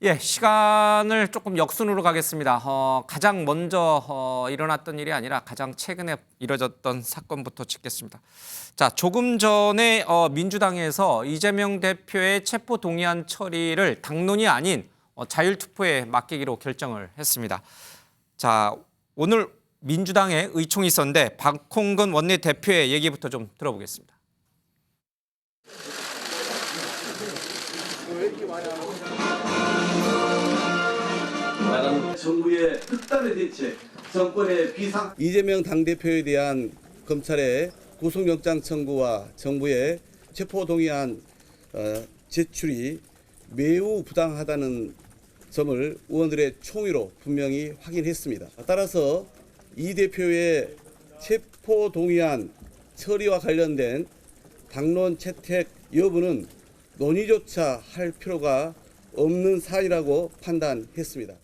예, 시간을 조금 역순으로 가겠습니다. 가장 먼저 일어났던 일이 아니라 가장 최근에 이뤄졌던 사건부터 짚겠습니다. 자, 조금 전에 민주당에서 이재명 대표의 체포 동의안 처리를 당론이 아닌 자율투표에 맡기기로 결정을 했습니다. 자, 오늘 민주당에 의총이 있었는데 박홍근 원내대표의 얘기부터 좀 들어보겠습니다. 정부의 특단의 대책, 정권의 비상. 이재명 당대표에 대한 검찰의 구속영장 청구와 정부의 체포동의안 제출이 매우 부당하다는 점을 의원들의 총의로 분명히 확인했습니다. 따라서 이 대표의 체포동의안 처리와 관련된 당론 채택 여부는 논의조차 할 필요가 없는 사안이라고 판단했습니다.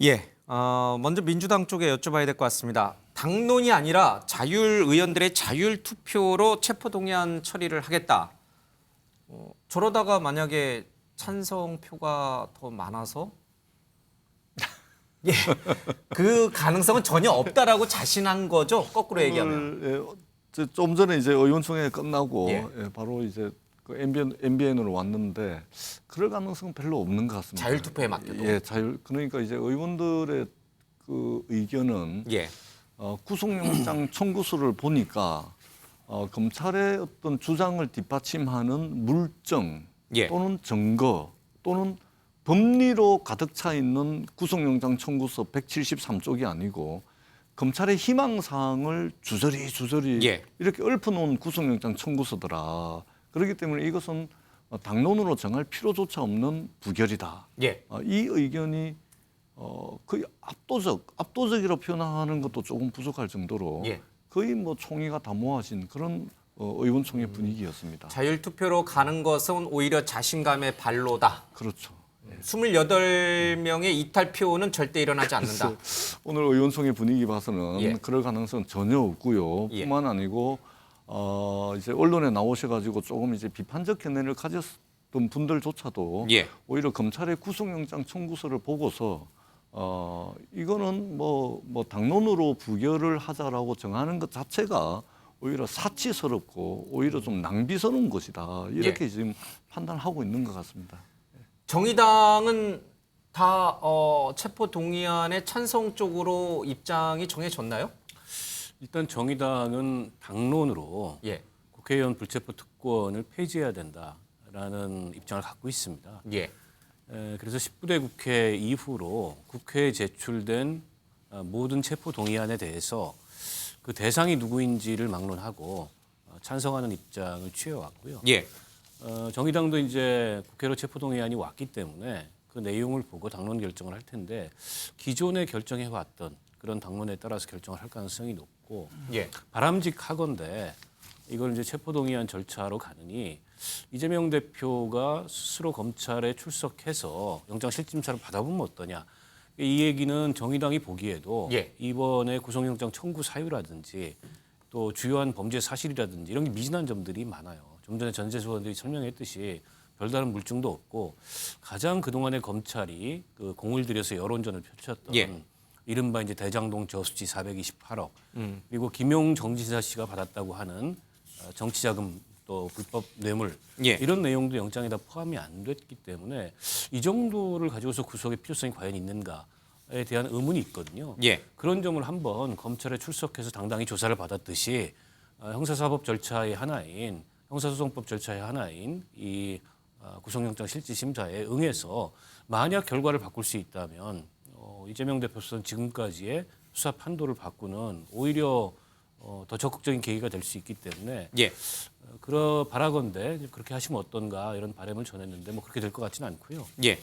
예, 먼저 민주당 쪽에 여쭤봐야 될 것 같습니다. 당론이 아니라 자율 의원들의 자율 투표로 체포동의안 처리를 하겠다. 저러다가 만약에 찬성표가 더 많아서 예, 그 가능성은 전혀 없다라고 자신한 거죠. 거꾸로 얘기하면. 좀 전에 이제 의원총회 끝나고 예. 바로 이제 그 MBN으로 왔는데 그럴 가능성은 별로 없는 것 같습니다. 자율투표에 맡겨도. 예, 그러니까 이제 의원들의 그 의견은 예, 구속영장 청구서를 보니까 검찰의 어떤 주장을 뒷받침하는 물증 예. 또는 증거 또는 법리로 가득 차 있는 구속영장 청구서 173쪽이 아니고 검찰의 희망사항을 주저리 예. 이렇게 읊어놓은 구속영장 청구서더라. 그렇기 때문에 이것은 당론으로 정할 필요조차 없는 부결이다. 예. 이 의견이 거의 압도적이라고 표현하는 것도 조금 부족할 정도로 예. 거의 뭐 총의가 다 모아진 그런 의원총회 분위기였습니다. 자율투표로 가는 것은 오히려 자신감의 발로다. 그렇죠. 28명의 이탈표는 절대 일어나지 않는다. 오늘 의원총회 분위기 봐서는 예. 그럴 가능성은 전혀 없고요. 예. 뿐만 아니고 이제 언론에 나오셔가지고 조금 이제 비판적 견해를 가졌던 분들조차도 예. 오히려 검찰의 구속영장 청구서를 보고서 이거는 뭐 당론으로 부결을 하자라고 정하는 것 자체가 오히려 사치스럽고 오히려 좀 낭비스러운 것이다. 이렇게 지금 판단하고 있는 것 같습니다. 정의당은 다 체포 동의안의 찬성 쪽으로 입장이 정해졌나요? 일단 정의당은 당론으로 예. 국회의원 불체포 특권을 폐지해야 된다라는 입장을 갖고 있습니다. 예. 그래서 19대 국회 이후로 국회에 제출된 모든 체포 동의안에 대해서 그 대상이 누구인지를 막론하고 찬성하는 입장을 취해왔고요. 예. 정의당도 이제 국회로 체포 동의안이 왔기 때문에 그 내용을 보고 당론 결정을 할 텐데 기존에 결정해왔던 그런 당론에 따라서 결정을 할 가능성이 높고 예. 바람직하건대 이걸 이제 체포동의안 절차로 가느니 이재명 대표가 스스로 검찰에 출석해서 영장실질심사를 받아보면 어떠냐. 이 얘기는 정의당이 보기에도 예. 이번에 구속영장 청구 사유라든지 또 주요한 범죄 사실이라든지 이런 게 미진한 점들이 많아요. 좀 전에 전재수 의원들이 설명했듯이 별다른 물증도 없고 가장 그동안에 검찰이 그 공을 들여서 여론전을 펼쳤던 예. 이른바 이제 대장동 저수지 428억 그리고 김용 정지사 씨가 받았다고 하는 정치자금 또 불법 뇌물 예. 이런 내용도 영장에 다 포함이 안 됐기 때문에 이 정도를 가지고서 구속의 필요성이 과연 있는가에 대한 의문이 있거든요. 예. 그런 점을 한번 검찰에 출석해서 당당히 조사를 받았듯이 형사사법 절차의 하나인 형사소송법 절차의 하나인 이 구속영장 실질심사에 응해서 만약 결과를 바꿀 수 있다면 이재명 대표는 지금까지의 수사 판도를 바꾸는 오히려 더 적극적인 계기가 될 수 있기 때문에 예. 바라건대 그렇게 하시면 어떤가 이런 바람을 전했는데 뭐 그렇게 될 것 같지는 않고요. 예.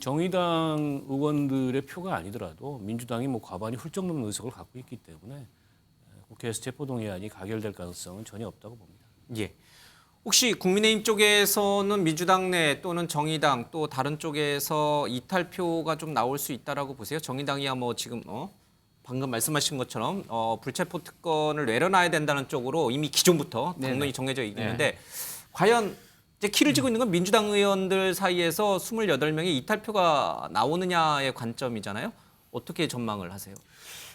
정의당 의원들의 표가 아니더라도 민주당이 뭐 과반이 훌쩍 넘는 의석을 갖고 있기 때문에 국회에서 체포동의안이 가결될 가능성은 전혀 없다고 봅니다. 예. 혹시 국민의힘 쪽에서는 민주당 내 또는 정의당 또 다른 쪽에서 이탈표가 좀 나올 수 있다라고 보세요? 정의당이야 뭐 지금 방금 말씀하신 것처럼 불체포 특권을 내려놔야 된다는 쪽으로 이미 기존부터 당론이 정해져 있는데 과연 이제 키를 쥐고 있는 건 민주당 의원들 사이에서 28명의 이탈표가 나오느냐의 관점이잖아요. 어떻게 전망을 하세요?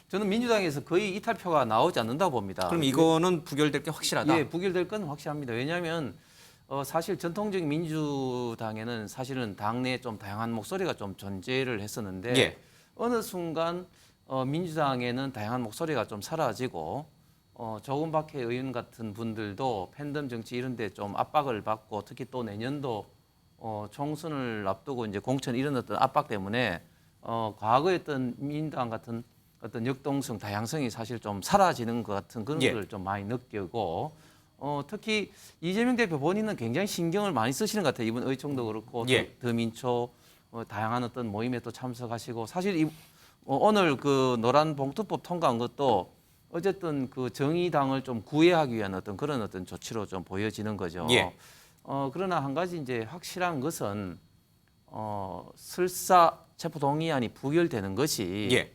저는 민주당에서 거의 이탈표가 나오지 않는다고 봅니다. 그럼 이거는 부결될 게 확실하다. 예, 부결될 건 확실합니다. 왜냐하면 사실 전통적인 민주당에는 사실은 당내에 좀 다양한 목소리가 좀 존재를 했었는데 예. 어느 순간 민주당에는 다양한 목소리가 좀 사라지고 조금밖에 의원 같은 분들도 팬덤 정치 이런 데 좀 압박을 받고 특히 또 내년도 총선을 앞두고 이제 공천 이런 어떤 압박 때문에 과거에 어떤 민주당 같은 어떤 역동성, 다양성이 사실 좀 사라지는 것 같은 그런 예. 걸 좀 많이 느끼고 특히 이재명 대표 본인은 굉장히 신경을 많이 쓰시는 것 같아요. 이번 의총도 그렇고 예. 또 더민초 다양한 어떤 모임에 또 참석하시고 사실 오늘 그 노란 봉투법 통과한 것도 어쨌든 그 정의당을 좀 구애하기 위한 어떤 그런 어떤 조치로 좀 보여지는 거죠. 예. 그러나 한 가지 이제 확실한 것은 설사 체포동의안이 부결되는 것이 예.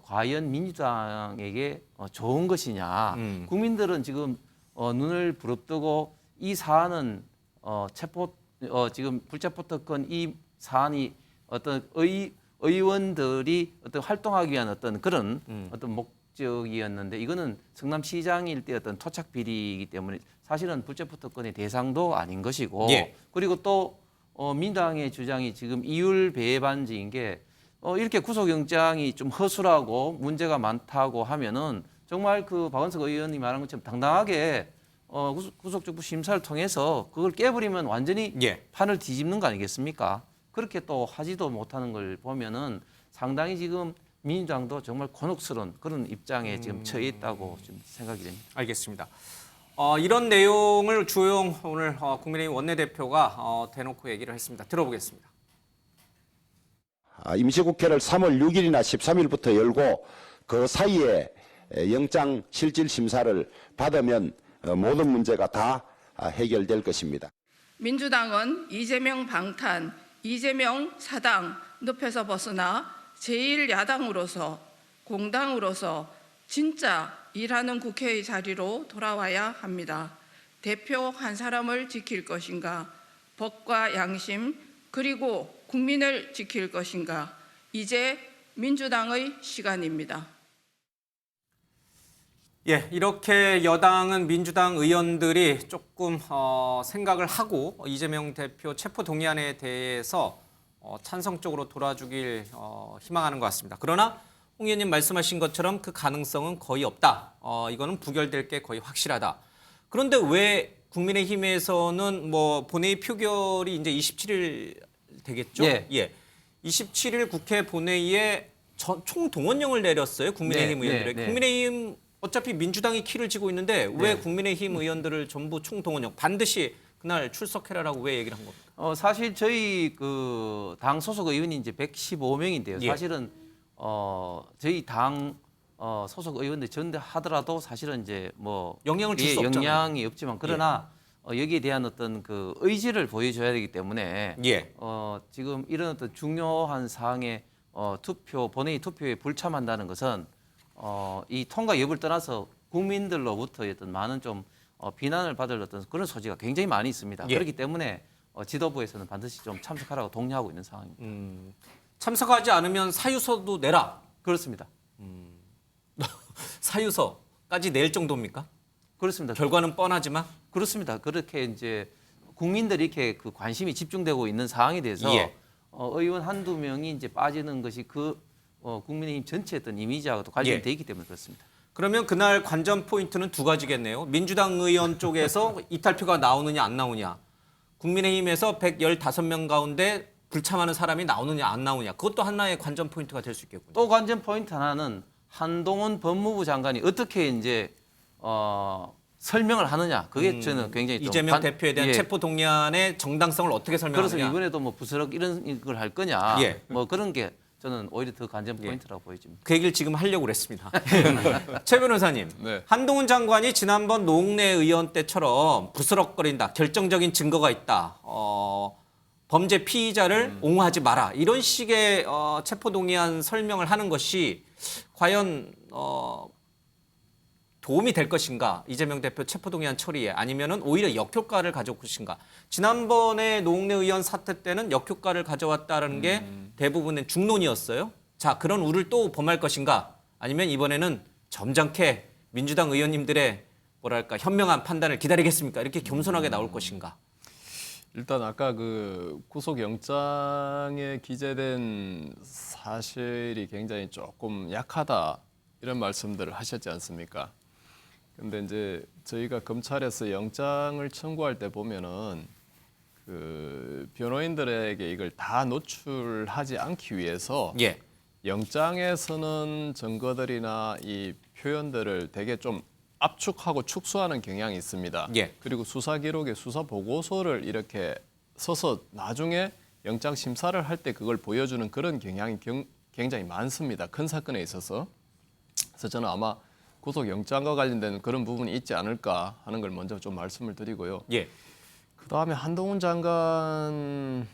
과연 민주당에게 좋은 것이냐. 국민들은 지금 눈을 부릅뜨고 이 사안은 지금 불체포 특권 이 사안이 어떤 의원들이 어떤 활동하기 위한 어떤 그런 어떤 목적이었는데 이거는 성남시장일 때 어떤 토착 비리이기 때문에 사실은 불체포 특권의 대상도 아닌 것이고 예. 그리고 또 민당의 주장이 지금 이율 배반지인 게 이렇게 구속영장이 좀 허술하고 문제가 많다고 하면은 정말 그 박원석 의원이 말한 것처럼 당당하게 구속적부 심사를 통해서 그걸 깨버리면 완전히 예. 판을 뒤집는 거 아니겠습니까? 그렇게 또 하지도 못하는 걸 보면은 상당히 지금 민주당도 정말 곤혹스러운 그런 입장에 지금 처해 있다고 좀 생각이 됩니다. 알겠습니다. 이런 내용을 주호영 오늘 국민의힘 원내대표가 대놓고 얘기를 했습니다. 들어보겠습니다. 임시국회를 3월 6일이나 13일부터 열고 그 사이에 영장 실질 심사를 받으면 모든 문제가 다 해결될 것입니다. 민주당은 이재명 방탄, 이재명 사당 늪에서 벗어나 제1야당으로서 공당으로서 진짜 일하는 국회의 자리로 돌아와야 합니다. 대표 한 사람을 지킬 것인가, 법과 양심 그리고 국민을 지킬 것인가, 이제 민주당의 시간입니다. 예, 이렇게 여당은 민주당 의원들이 조금 생각을 하고 이재명 대표 체포 동의안에 대해서 찬성적으로 돌아주길 희망하는 것 같습니다. 그러나 홍 의원님 말씀하신 것처럼 그 가능성은 거의 없다. 이거는 부결될 게 거의 확실하다. 그런데 왜 국민의힘에서는 뭐 본회의 표결이 이제 27일 되겠죠? 예. 27일 국회 본회의에 총동원령을 내렸어요. 국민의힘 네, 의원들에게. 네. 국민의힘 어차피 민주당이 키를 쥐고 있는데 왜 네. 국민의힘 의원들을 전부 총동원령 반드시 그날 출석해라라고 왜 얘기를 한 겁니까? 사실 저희 그 당 소속 의원이 이제 115명인데요. 예. 사실은 저희 당 소속 의원들 전대하더라도 사실은 이제 뭐 영향을 줄수 없잖아요. 영향이 없지만 그러나 여기에 대한 어떤 그 의지를 보여줘야 되기 때문에 예. 지금 이런 어떤 중요한 사항에 본회의 투표에 불참한다는 것은 이 통과 여부를 떠나서 국민들로부터 어떤 많은 좀 비난을 받을 어떤 그런 소지가 굉장히 많이 있습니다. 예. 그렇기 때문에 지도부에서는 반드시 좀 참석하라고 독려하고 있는 상황입니다. 참석하지 않으면 사유서도 내라. 그렇습니다. 사유서까지 낼 정도입니까? 그렇습니다. 결과는 뻔하지만. 그렇습니다. 그렇게 이제 국민들이 이렇게 그 관심이 집중되고 있는 상황에 대해서 예. 의원 한두 명이 이제 빠지는 것이 국민의힘 전체의 어떤 이미지하고도 관련이 예. 돼 있기 때문에 그렇습니다. 그러면 그날 관전 포인트는 두 가지겠네요. 민주당 의원 쪽에서 이탈표가 나오느냐 안 나오냐. 국민의힘에서 115명 가운데 불참하는 사람이 나오느냐 안 나오냐. 그것도 하나의 관전 포인트가 될 수 있겠군요. 또 관전 포인트 하나는 한동훈 법무부 장관이 어떻게 이제 설명을 하느냐. 그게 저는 굉장히 좀 이재명 대표에 대한 예. 체포 동의안의 정당성을 어떻게 설명하느냐. 그래서 이번에도 뭐 부스럭 이런 걸 할 거냐. 예. 뭐 그런 게 저는 오히려 더 관전 포인트라고 보여집니다. 그 얘기를 지금 하려고 그랬습니다. 최 변호사님, 네. 한동훈 장관이 지난번 노웅래 의원 때처럼 부스럭거린다, 결정적인 증거가 있다, 범죄 피의자를 옹호하지 마라 이런 식의 체포동의안 설명을 하는 것이 과연 도움이 될 것인가? 이재명 대표 체포동의안 처리에 아니면은 오히려 역효과를 가져올 것인가? 지난번에 노웅래 의원 사태 때는 역효과를 가져왔다는 게 대부분의 중론이었어요. 자, 그런 우를 또 범할 것인가? 아니면 이번에는 점잖게 민주당 의원님들의 뭐랄까 현명한 판단을 기다리겠습니까? 이렇게 겸손하게 나올 것인가? 일단 아까 그 구속영장에 기재된 사실이 굉장히 조금 약하다 이런 말씀들을 하셨지 않습니까? 근데 이제 저희가 검찰에서 영장을 청구할 때 보면은 그 변호인들에게 이걸 다 노출하지 않기 위해서 예. 영장에서는 증거들이나 이 표현들을 되게 좀 압축하고 축소하는 경향이 있습니다. 예. 그리고 수사 기록에 수사 보고서를 이렇게 써서 나중에 영장 심사를 할 때 그걸 보여주는 그런 경향이 굉장히 많습니다. 큰 사건에 있어서. 그래서 저는 아마 구속 영장과 관련된 그런 부분이 있지 않을까 하는 걸 먼저 좀 말씀을 드리고요. 예. 그다음에 한동훈 장관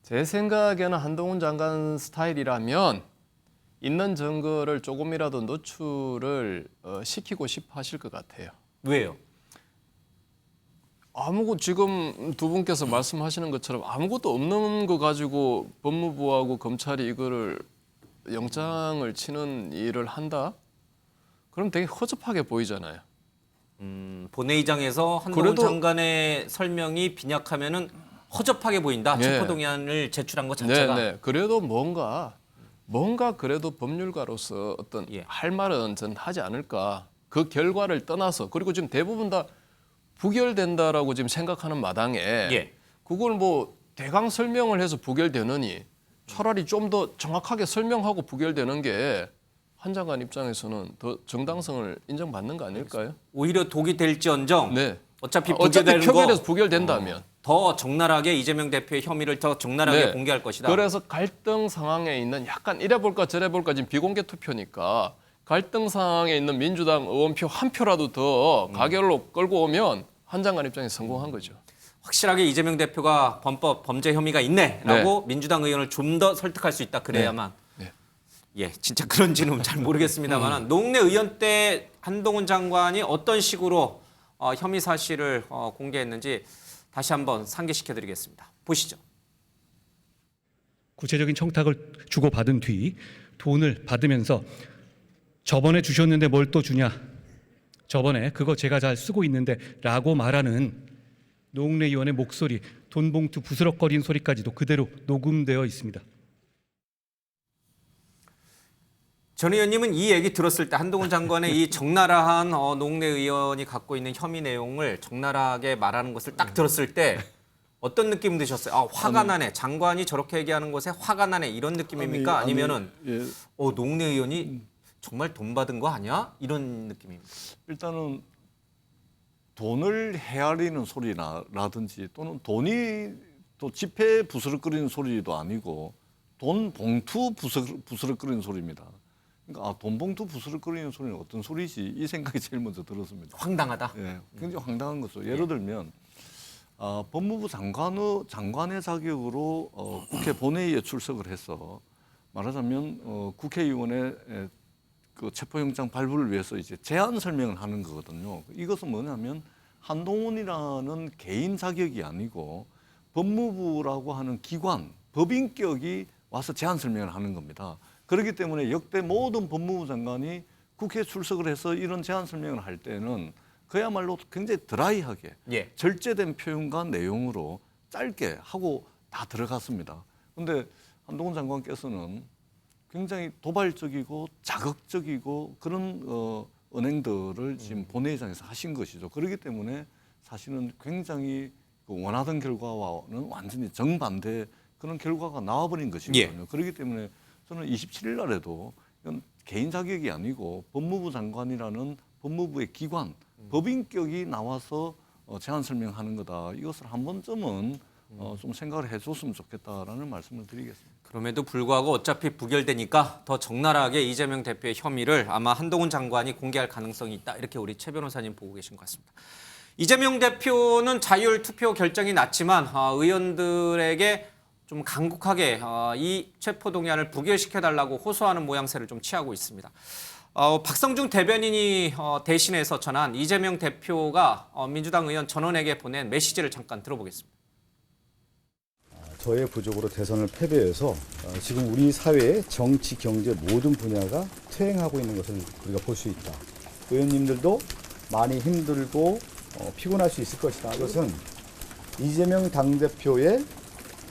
제 생각에는 한동훈 장관 스타일이라면 있는 증거를 조금이라도 노출을 시키고 싶어 하실 것 같아요. 왜요? 지금 두 분께서 말씀하시는 것처럼 아무것도 없는 거 가지고 법무부하고 검찰이 이거를 영장을 치는 일을 한다? 그럼 되게 허접하게 보이잖아요. 본회의장에서 한동훈 그래도- 장관의 설명이 빈약하면은 허접하게 보인다. 예. 체포동의안을 제출한 것 자체가. 네. 그래도 뭔가 그래도 법률가로서 어떤 예. 할 말은 전 하지 않을까. 그 결과를 떠나서 그리고 지금 대부분 다 부결된다라고 지금 생각하는 마당에 예. 그걸 뭐 대강 설명을 해서 부결되느니 차라리 좀 더 정확하게 설명하고 부결되는 게 한 장관 입장에서는 더 정당성을 인정받는 거 아닐까요? 오히려 독이 될지언정 네. 어차피 어차피 부결되는 표결에서 거 부결된다면 더 적나라하게 이재명 대표의 혐의를 더 적나라하게 네. 공개할 것이다. 그래서 갈등 상황에 있는 약간 이래 볼까 저래 볼까 지금 비공개 투표니까 갈등 상황에 있는 민주당 의원표 한 표라도 더 가결로 끌고 오면 한 장관 입장에서 성공한 거죠. 확실하게 이재명 대표가 범법 범죄 혐의가 있네라고 민주당 의원을 좀 더 설득할 수 있다. 그래야만. 네. 예, 진짜 그런지는 잘 모르겠습니다만 노웅래 의원 때 한동훈 장관이 어떤 식으로 혐의 사실을 공개했는지 다시 한번 상기시켜드리겠습니다. 보시죠. 구체적인 청탁을 주고받은 뒤 돈을 받으면서 저번에 주셨는데 뭘 또 주냐? 저번에 그거 제가 잘 쓰고 있는데 라고 말하는 노웅래 의원의 목소리, 돈 봉투 부스럭거리는 소리까지도 그대로 녹음되어 있습니다. 전 의원님은 이 얘기 들었을 때 한동훈 장관의 이 적나라한 노웅래 의원이 갖고 있는 혐의 내용을 적나라하게 말하는 것을 딱 들었을 때 어떤 느낌 드셨어요? 화가 나네. 장관이 저렇게 얘기하는 것에 화가 나네. 이런 느낌입니까? 아니면은 노웅래 의원이 정말 돈 받은 거 아니야? 이런 느낌입니까? 일단은 돈을 헤아리는 소리라든지 또는 돈이 또 지폐 부스럭거리는 소리도 아니고 돈 봉투 부스럭거리는 소리입니다. 그러니까 돈 봉투 부스럭거리는 소리는 어떤 소리지? 이 생각이 제일 먼저 들었습니다. 황당하다. 예, 굉장히 황당한 거죠. 예를 들면 법무부 장관의 자격으로 국회 본회의에 출석을 해서 말하자면 국회의원의 그 체포영장 발부를 위해서 이제 제안 설명을 하는 거거든요. 이것은 뭐냐면 한동훈이라는 개인 자격이 아니고 법무부라고 하는 기관, 법인격이 와서 제안 설명을 하는 겁니다. 그렇기 때문에 역대 모든 법무부 장관이 국회에 출석을 해서 이런 제안 설명을 할 때는 그야말로 굉장히 드라이하게 예. 절제된 표현과 내용으로 짧게 하고 다 들어갔습니다. 그런데 한동훈 장관께서는 굉장히 도발적이고 자극적이고 그런 언행들을 지금 본회의장에서 하신 것이죠. 그렇기 때문에 사실은 굉장히 그 원하던 결과와는 완전히 정반대 그런 결과가 나와버린 것이거든요. 그렇기 때문에 저는 27일 날에도 이건 개인 자격이 아니고 법무부 장관이라는 법무부의 기관, 법인격이 나와서 제안 설명하는 거다. 이것을 한 번쯤은 좀 생각을 해줬으면 좋겠다라는 말씀을 드리겠습니다. 그럼에도 불구하고 어차피 부결되니까 더 적나라하게 이재명 대표의 혐의를 아마 한동훈 장관이 공개할 가능성이 있다. 이렇게 우리 최 변호사님 보고 계신 것 같습니다. 이재명 대표는 자율 투표 결정이 났지만 의원들에게 좀 강국하게 이 체포동의안을 부결시켜달라고 호소하는 모양새를 좀 취하고 있습니다. 박성중 대변인이 대신해서 전한 이재명 대표가 민주당 의원 전원에게 보낸 메시지를 잠깐 들어보겠습니다. 저의 부족으로 대선을 패배해서 지금 우리 사회의 정치, 경제 모든 분야가 퇴행하고 있는 것을 우리가 볼 수 있다. 의원님들도 많이 힘들고 피곤할 수 있을 것이다. 이것은 이재명 당대표의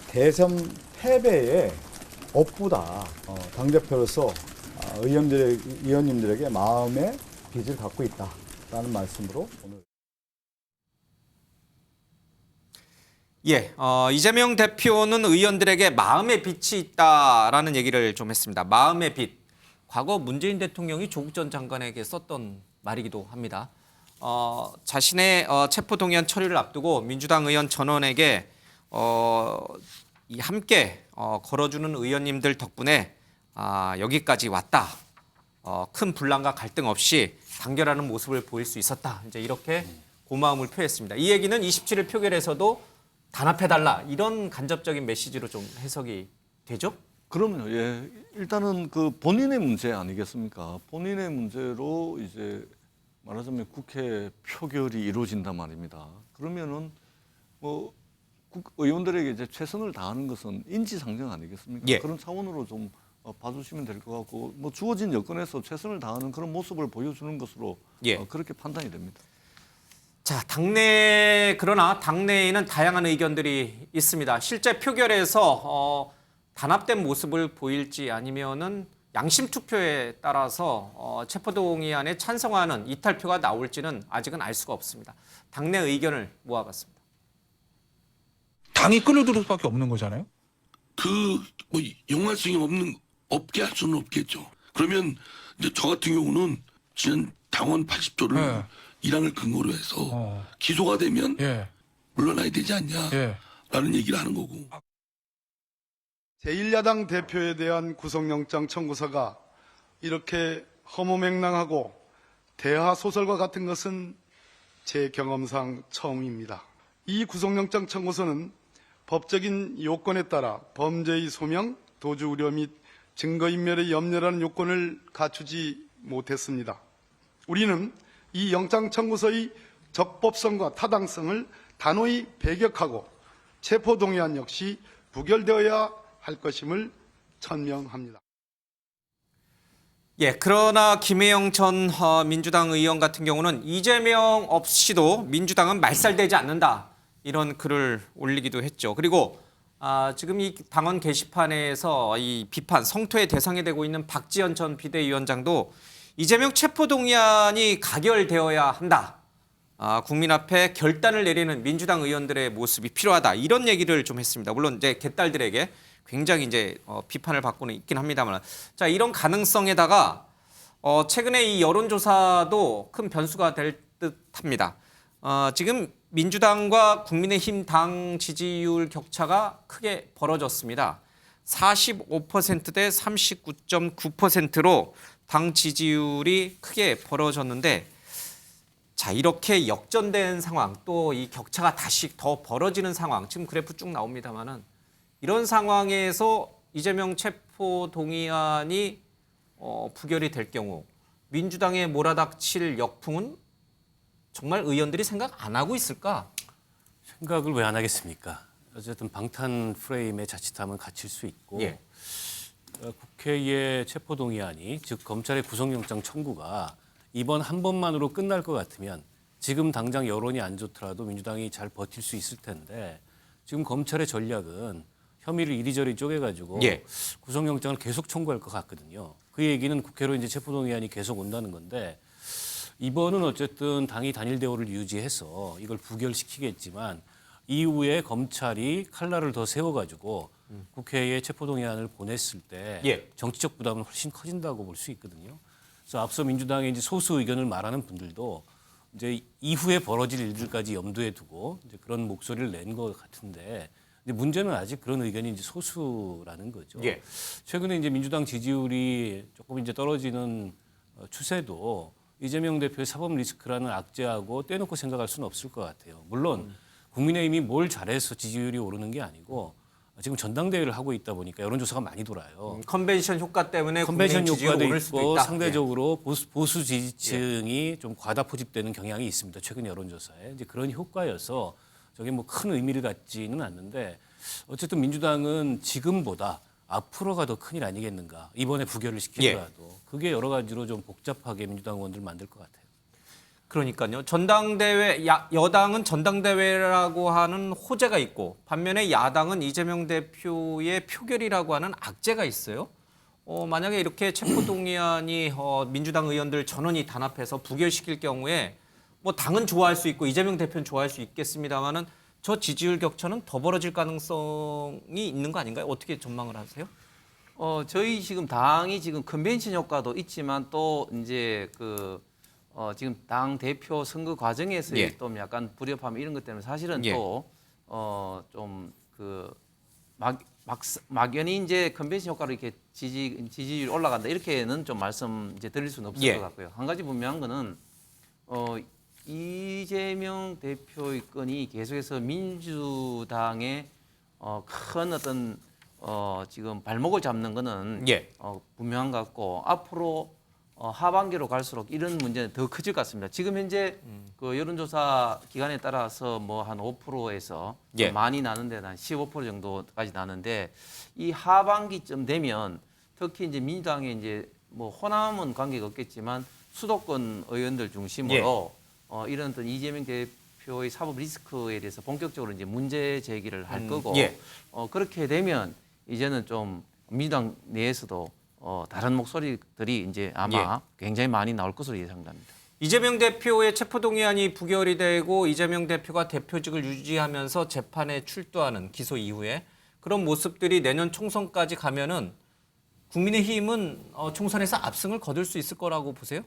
대선 패배의 업보다 당대표로서 의원님들에게 마음의 빚을 갖고 있다라는 말씀으로 오늘. 예, 이재명 대표는 의원들에게 마음의 빚이 있다라는 얘기를 좀 했습니다. 마음의 빚. 과거 문재인 대통령이 조국 전 장관에게 썼던 말이기도 합니다. 자신의 체포동의안 처리를 앞두고 민주당 의원 전원에게 함께 걸어주는 의원님들 덕분에 여기까지 왔다. 큰 분란과 갈등 없이 단결하는 모습을 보일 수 있었다. 이제 이렇게 고마움을 표했습니다. 이 얘기는 27일 표결에서도 단합해달라 이런 간접적인 메시지로 좀 해석이 되죠? 그럼요. 예. 일단은 그 본인의 문제 아니겠습니까? 본인의 문제로 이제 말하자면 국회 표결이 이루어진단 말입니다. 그러면은 뭐 의원들에게 이제 최선을 다하는 것은 인지상정 아니겠습니까? 예. 그런 차원으로 좀 봐주시면 될 것 같고 뭐 주어진 여건에서 최선을 다하는 그런 모습을 보여주는 것으로 예. 그렇게 판단이 됩니다. 자, 그러나 당내에는 다양한 의견들이 있습니다. 실제 표결에서 단합된 모습을 보일지 아니면은 양심 투표에 따라서 체포동의안에 찬성하는 이탈표가 나올지는 아직은 알 수가 없습니다. 당내 의견을 모아봤습니다. 당이 끌어들일 수밖에 없는 거잖아요. 뭐 연관성이 없게 할 수는 없겠죠. 그러면 이제 저 같은 경우는 지난 당원 80조를 네. 1항을 근거로 해서 기소가 되면 예. 물러나야 되지 않냐라는 얘기를 하는 거고. 제1야당 대표에 대한 구속영장 청구서가 이렇게 허무맹랑하고 대하소설과 같은 것은 제 경험상 처음입니다. 이 구속영장 청구서는 법적인 요건에 따라 범죄의 소명, 도주 우려 및 증거인멸의 염려라는 요건을 갖추지 못했습니다. 우리는 이 영장 청구서의 적법성과 타당성을 단호히 배격하고 체포동의안 역시 부결되어야 할 것임을 천명합니다. 예, 그러나 김혜영 전 민주당 의원 같은 경우는 이재명 없이도 민주당은 말살되지 않는다. 이런 글을 올리기도 했죠. 그리고 지금 이 당원 게시판에서 이 비판, 성토의 대상이 되고 있는 박지원 전 비대위원장도 이재명 체포동의안이 가결되어야 한다. 국민 앞에 결단을 내리는 민주당 의원들의 모습이 필요하다. 이런 얘기를 좀 했습니다. 물론 이제 개딸들에게 굉장히 이제 비판을 받고는 있긴 합니다만, 자, 이런 가능성에다가 최근에 이 여론조사도 큰 변수가 될 듯합니다. 지금 민주당과 국민의힘 당 지지율 격차가 크게 벌어졌습니다. 45%대 39.9%로 당 지지율이 크게 벌어졌는데, 자, 이렇게 역전된 상황, 또 이 격차가 다시 더 벌어지는 상황, 지금 그래프 쭉 나옵니다만은 이런 상황에서 이재명 체포 동의안이 부결이 될 경우 민주당에 몰아닥칠 역풍은 정말 의원들이 생각 안 하고 있을까? 생각을 왜 안 하겠습니까? 어쨌든 방탄 프레임에 자칫하면 갇힐 수 있고 예. 국회의 체포동의안이 즉 검찰의 구속영장 청구가 이번 한 번만으로 끝날 것 같으면 지금 당장 여론이 안 좋더라도 민주당이 잘 버틸 수 있을 텐데 지금 검찰의 전략은 혐의를 이리저리 쪼개가지고 예. 구속영장을 계속 청구할 것 같거든요. 그 얘기는 국회로 이제 체포동의안이 계속 온다는 건데 이번은 어쨌든 당이 단일 대우를 유지해서 이걸 부결시키겠지만 이후에 검찰이 칼날을 더 세워가지고 국회에 체포동의안을 보냈을 때 예. 정치적 부담은 훨씬 커진다고 볼 수 있거든요. 그래서 앞서 민주당의 이제 소수 의견을 말하는 분들도 이제 이후에 벌어질 일들까지 염두에 두고 이제 그런 목소리를 낸 것 같은데, 근데 문제는 아직 그런 의견이 이제 소수라는 거죠. 예. 최근에 이제 민주당 지지율이 조금 이제 떨어지는 추세도 이재명 대표의 사법 리스크라는 악재하고 떼놓고 생각할 수는 없을 것 같아요. 물론 국민의힘이 뭘 잘해서 지지율이 오르는 게 아니고 지금 전당대회를 하고 있다 보니까 여론조사가 많이 돌아요. 컨벤션 효과 때문에 컨벤션 국민의 지지율이 효과도 오를 수도 있고 있다. 상대적으로 보수 지지층이 좀 과다 포집되는 경향이 있습니다. 최근 여론조사에 이제 그런 효과여서 저게 뭐 큰 의미를 갖지는 않는데 어쨌든 민주당은 지금보다 앞으로가 더 큰일 아니겠는가. 이번에 부결을 시키더라도 그게 여러 가지로 좀 복잡하게 민주당 의원들 만들 것 같아요. 그러니까요. 전당대회 여당은 전당대회라고 하는 호재가 있고 반면에 야당은 이재명 대표의 표결이라고 하는 악재가 있어요. 만약에 이렇게 체포동의안이 민주당 의원들 전원이 단합해서 부결시킬 경우에 뭐 당은 좋아할 수 있고 이재명 대표는 좋아할 수 있겠습니다만은 저 지지율 격차는 더 벌어질 가능성이 있는 거 아닌가요? 어떻게 전망을 하세요? 저희 지금 당이 지금 컨벤션 효과도 있지만 또 이제 지금 당 대표 선거 과정에서의 예. 또 약간 불협화음 이런 것 때문에 사실은 예. 또 좀 막연히 이제 컨벤션 효과로 이렇게 지지율이 올라간다 이렇게는 좀 말씀 이제 드릴 수는 없을 예. 것 같고요. 한 가지 분명한 거는 이재명 대표의 건이 계속해서 민주당의 큰 어떤 지금 발목을 잡는 거는 예. 분명한 것 같고 앞으로 하반기로 갈수록 이런 문제는 더 커질 것 같습니다. 지금 현재 그 여론조사 기간에 따라서 뭐 한 5%에서 예. 많이 나는데 한 15% 정도까지 나는데 이 하반기쯤 되면 특히 이제 민주당에 이제 뭐 호남은 관계가 없겠지만 수도권 의원들 중심으로 이런 어떤 이재명 대표의 사법 리스크에 대해서 본격적으로 이제 문제 제기를 할 거고 예. 그렇게 되면 이제는 좀 민주당 내에서도 다른 목소리들이 이제 아마 굉장히 많이 나올 것으로 예상됩니다. 이재명 대표의 체포동의안이 부결이 되고 이재명 대표가 대표직을 유지하면서 재판에 출두하는 기소 이후에 그런 모습들이 내년 총선까지 가면은 국민의힘은 총선에서 압승을 거둘 수 있을 거라고 보세요?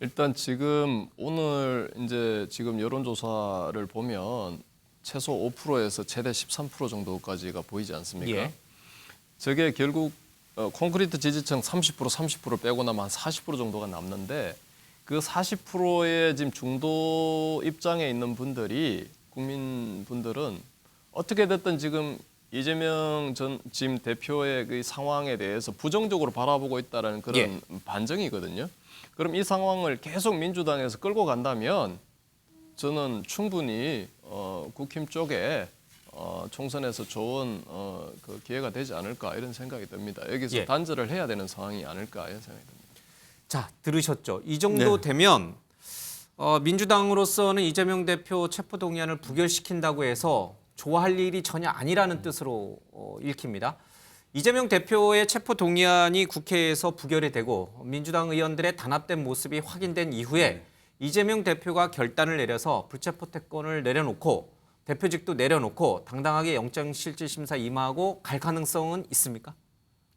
일단 지금 오늘 이제 지금 여론조사를 보면 최소 5%에서 최대 13% 정도까지가 보이지 않습니까? 예. 저게 결국 콘크리트 지지층 30% 빼고 나면 한 40% 정도가 남는데 그 40%의 지금 중도 입장에 있는 분들이 국민분들은 어떻게 됐든 지금 이재명 전 지금 대표의 그 상황에 대해서 부정적으로 바라보고 있다는 그런 반정이거든요. 그럼 이 상황을 계속 민주당에서 끌고 간다면 저는 충분히 국힘 쪽에 총선에서 좋은 그 기회가 되지 않을까 이런 생각이 듭니다. 여기서 단절을 해야 되는 상황이 아닐까 이런 생각이 듭니다. 자, 들으셨죠? 이 정도 되면 민주당으로서는 이재명 대표 체포동의안을 부결시킨다고 해서 좋아할 일이 전혀 아니라는 뜻으로 읽힙니다. 이재명 대표의 체포동의안이 국회에서 부결이 되고 민주당 의원들의 단합된 모습이 확인된 이후에 이재명 대표가 결단을 내려서 불체포 특권을 내려놓고 대표직도 내려놓고 당당하게 영장실질심사 임하고 갈 가능성은 있습니까?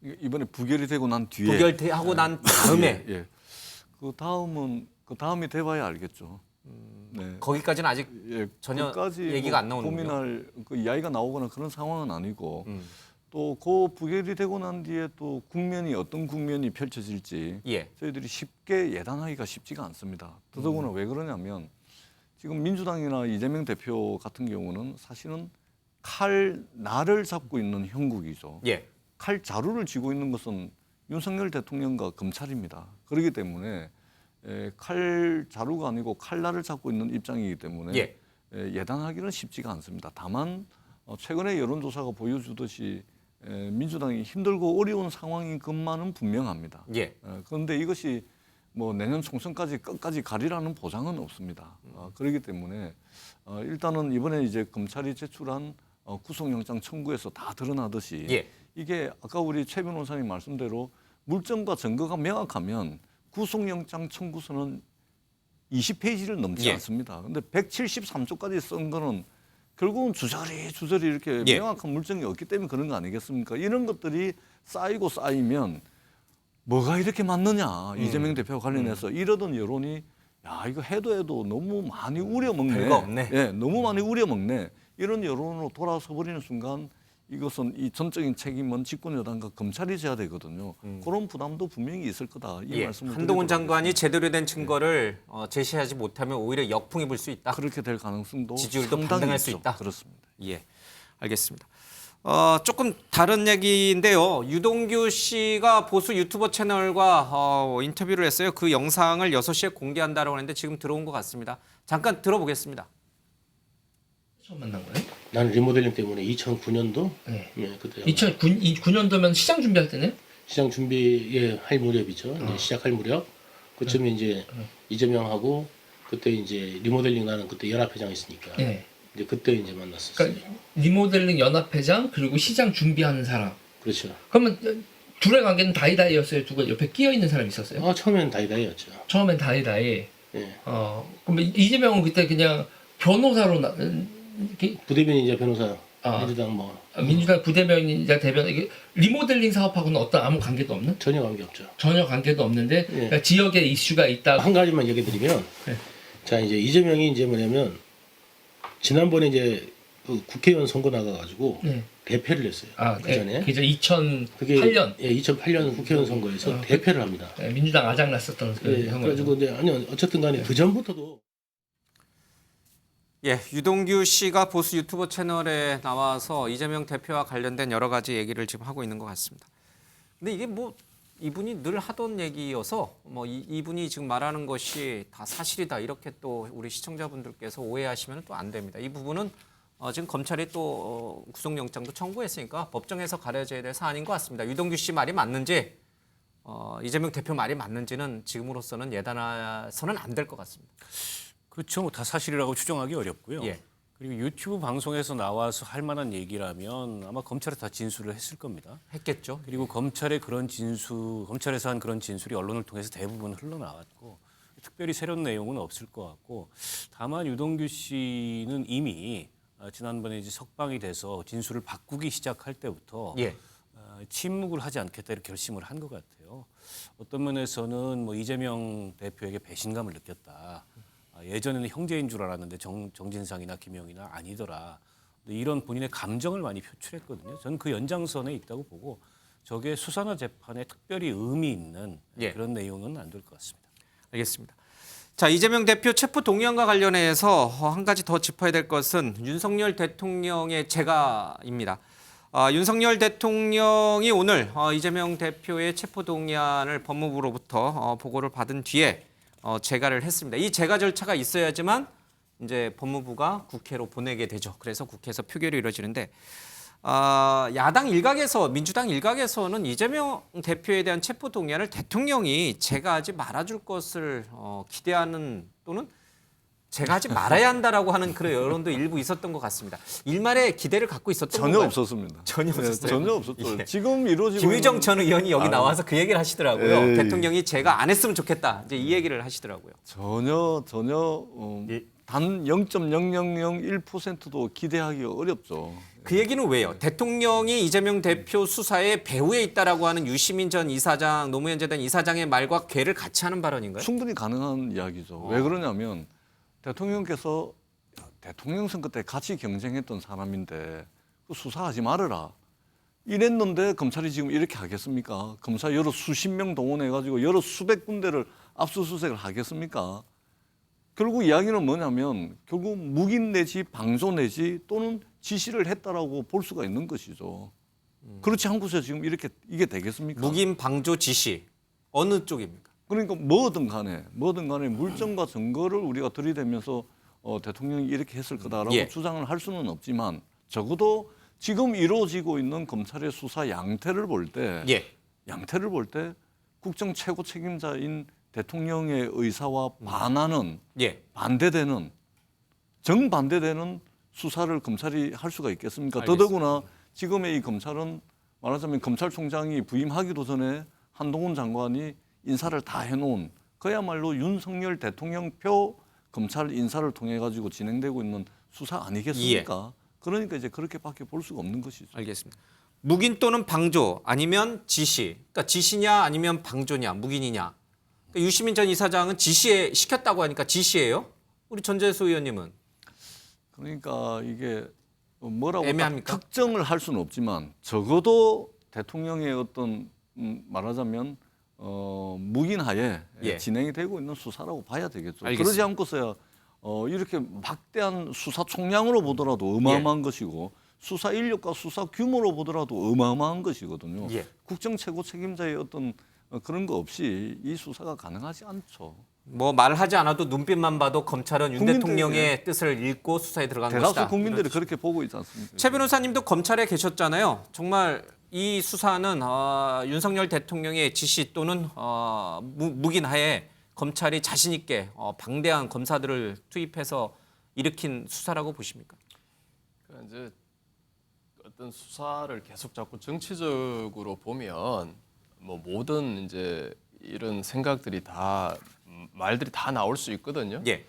이번에 부결이 되고 난 뒤에 부결하고 난 다음에 그 다음이 돼봐야 알겠죠. 거기까지는 아직 전혀 얘기가 안 나오는군요. 고민할 그 이야기가 나오거나 그런 상황은 아니고 또 그 부결이 되고 난 뒤에 또 국면이 어떤 국면이 펼쳐질지 저희들이 쉽게 예단하기가 쉽지가 않습니다. 더더구나 왜 그러냐면 지금 민주당이나 이재명 대표 같은 경우는 사실은 칼날을 잡고 있는 형국이죠. 칼 자루를 쥐고 있는 것은 윤석열 대통령과 검찰입니다. 그렇기 때문에 칼 자루가 아니고 칼날을 잡고 있는 입장이기 때문에 예단하기는 쉽지가 않습니다. 다만 최근에 여론조사가 보여주듯이 민주당이 힘들고 어려운 상황인 것만은 분명합니다. 그런데 이것이 뭐 내년 총선까지 끝까지 가리라는 보장은 없습니다. 그렇기 때문에 일단은 이번에 이제 검찰이 제출한 구속영장 청구에서 다 드러나듯이 이게 아까 우리 최 변호사님 말씀대로 물증과 증거가 명확하면 구속영장 청구서는 20페이지를 넘지 않습니다. 근데 173조까지 쓴 거는 결국은 주저리 이렇게 명확한 물증이 없기 때문에 그런 거 아니겠습니까? 이런 것들이 쌓이고 쌓이면 뭐가 이렇게 맞느냐 이재명 대표와 관련해서 이러던 여론이 야 이거 해도 너무 많이 우려먹네. 별거 없네. 너무 많이 우려먹네. 이런 여론으로 돌아서 버리는 순간 이것은 이 전적인 책임은 집권 여당과 검찰이 져야 되거든요. 그런 부담도 분명히 있을 거다. 이 말씀을 한동훈 장관이 제대로 된 증거를 제시하지 못하면 오히려 역풍이 불 수 있다. 그렇게 될 가능성도 지지율도 상당히 반등할 수 있죠. 있다. 그렇습니다. 알겠습니다. 조금 다른 얘기인데요. 유동규 씨가 보수 유튜버 채널과 인터뷰를 했어요. 그 영상을 6시에 공개한다라고 하는데 지금 들어온 것 같습니다. 잠깐 들어보겠습니다. 처음 만난 거예요? 나는 리모델링 때문에 2009년도? 네. 그때 2009년도면 시장 준비할 때네요? 시장 준비할 무렵이죠. 이제 시작할 무렵. 그쯤에 이제 이재명하고 그때 이제 리모델링 나는 그때 연합회장 있으니까. 네. 이제 그때 이제 만났었어요. 그러니까 리모델링 연합회장 그리고 시장 준비하는 사람. 그렇죠. 그러면 둘의 관계는 다이다이였어요? 누가 옆에 끼어 있는 사람이 있었어요? 처음엔 다이다이였죠. 처음엔 다이다이. 예. 그럼 이재명은 그때 그냥 변호사로 부대변인이자 변호사. 민주당 민주당 부대변인이자 대변 이게 리모델링 사업하고는 어떤 아무 관계도 없는? 전혀 관계 없죠. 전혀 관계도 없는데 그러니까 지역에 이슈가 있다. 한 가지만 얘기 드리면 자 이제 이재명이 이제 뭐냐면 지난번에 이제 그 국회의원 선거 나가가지고 대패를 했어요. 그 전에. 그죠 2008년. 예, 2008년 국회의원 선거에서 대패를 합니다. 민주당 아작났었던 그래가지고 이제 아니 어쨌든 간에 그 전부터도. 예, 유동규 씨가 보수 유튜버 채널에 나와서 이재명 대표와 관련된 여러 가지 얘기를 지금 하고 있는 것 같습니다. 근데 이게 뭐 이분이 늘 하던 얘기여서 뭐 이분이 지금 말하는 것이 다 사실이다 이렇게 또 우리 시청자분들께서 오해하시면 또 안 됩니다. 이 부분은 지금 검찰이 또 구속영장도 청구했으니까 법정에서 가려져야 될 사안인 것 같습니다. 유동규 씨 말이 맞는지 이재명 대표 말이 맞는지는 지금으로서는 예단해서는 안 될 것 같습니다. 그렇죠. 뭐다 사실이라고 추정하기 어렵고요. 예. 그리고 유튜브 방송에서 나와서 할 만한 얘기라면 아마 검찰에 다 진술을 했을 겁니다. 했겠죠. 그리고 검찰에서 한 그런 진술이 언론을 통해서 대부분 흘러나왔고 특별히 새로운 내용은 없을 것 같고 다만 유동규 씨는 이미 지난번에 이제 석방이 돼서 진술을 바꾸기 시작할 때부터 침묵을 하지 않겠다 이렇게 결심을 한 것 같아요. 어떤 면에서는 뭐 이재명 대표에게 배신감을 느꼈다. 예전에는 형제인 줄 알았는데 정진상이나 김영이나 아니더라. 이런 본인의 감정을 많이 표출했거든요. 저는 그 연장선에 있다고 보고 저게 수사나 재판에 특별히 의미 있는 그런 내용은 안 될 것 같습니다. 알겠습니다. 자, 이재명 대표 체포 동의안과 관련해서 한 가지 더 짚어야 될 것은 윤석열 대통령의 재가입니다. 윤석열 대통령이 오늘 이재명 대표의 체포 동의안을 법무부로부터 보고를 받은 뒤에 재가를 했습니다. 이 재가 절차가 있어야지만 이제 법무부가 국회로 보내게 되죠. 그래서 국회에서 표결이 이루어지는데 야당 일각에서 민주당 일각에서는 이재명 대표에 대한 체포 동의안을 대통령이 재가하지 말아줄 것을 기대하는 또는 재가하지 말아야 한다라고 하는 그런 여론도 일부 있었던 것 같습니다. 일말의 기대를 갖고 있었던 전혀 건가요? 없었습니다. 전혀 없었어요. 전혀 없었죠. 예. 지금 이루어지고 김유정 전 의원이 여기 나와서 그 얘기를 하시더라고요. 에이. 대통령이 재가 안 했으면 좋겠다. 이제 이 얘기를 하시더라고요. 전혀 단 0.0001%도 기대하기 어렵죠. 그 얘기는 왜요? 대통령이 이재명 대표 수사에 배후에 있다라고 하는 유시민 전 이사장, 노무현 재단 이사장의 말과 궤를 같이 하는 발언인가요? 충분히 가능한 이야기죠. 왜 그러냐면 대통령께서 대통령 선거 때 같이 경쟁했던 사람인데 그 수사하지 말아라. 이랬는데 검찰이 지금 이렇게 하겠습니까? 검사 여러 수십 명 동원해가지고 여러 수백 군데를 압수수색을 하겠습니까? 결국 이야기는 뭐냐면 결국 묵인 내지 방조 내지 또는 지시를 했다라고 볼 수가 있는 것이죠. 그렇지 않고서 지금 이게 되겠습니까? 묵인 방조 지시 어느 쪽입니까? 그러니까 뭐든 간에 물증과 증거를 우리가 들이대면서 대통령이 이렇게 했을 거다라고 주장을 할 수는 없지만 적어도 지금 이루어지고 있는 검찰의 수사 양태를 볼 때 국정 최고 책임자인 대통령의 의사와 반하는 반대되는 정반대되는 수사를 검찰이 할 수가 있겠습니까? 알겠습니다. 더더구나 지금의 이 검찰은 말하자면 검찰총장이 부임하기도 전에 한동훈 장관이 인사를 다 해놓은 그야말로 윤석열 대통령표 검찰 인사를 통해 가지고 진행되고 있는 수사 아니겠습니까? 그러니까 이제 그렇게밖에 볼 수가 없는 것이죠. 알겠습니다. 묵인 또는 방조 아니면 지시. 그러니까 지시냐 아니면 방조냐, 묵인이냐. 그러니까 유시민 전 이사장은 시켰다고 하니까 지시예요. 우리 전재수 의원님은 그러니까 이게 뭐라고 애매합니까? 특정을 할 수는 없지만 적어도 대통령의 어떤 말하자면 묵인하에 진행이 되고 있는 수사라고 봐야 되겠죠. 알겠습니다. 그러지 않고서야 이렇게 막대한 수사 총량으로 보더라도 어마어마한 것이고 수사 인력과 수사 규모로 보더라도 어마어마한 것이거든요. 예. 국정 최고 책임자의 어떤 그런 거 없이 이 수사가 가능하지 않죠. 뭐 말하지 않아도 눈빛만 봐도 검찰은 윤 국민들이, 대통령의 뜻을 읽고 수사에 들어간 대다수 것이다. 국민들이 그렇게 보고 있지 않습니까? 최 변호사님도 검찰에 계셨잖아요. 정말 이 수사는 윤석열 대통령의 지시 또는 묵인하에 검찰이 자신 있게 방대한 검사들을 투입해서 일으킨 수사라고 보십니까? 그러니까 이제 어떤 수사를 계속 자꾸 정치적으로 보면 뭐 모든 이제 이런 생각들이 다 말들이 다 나올 수 있거든요. 예.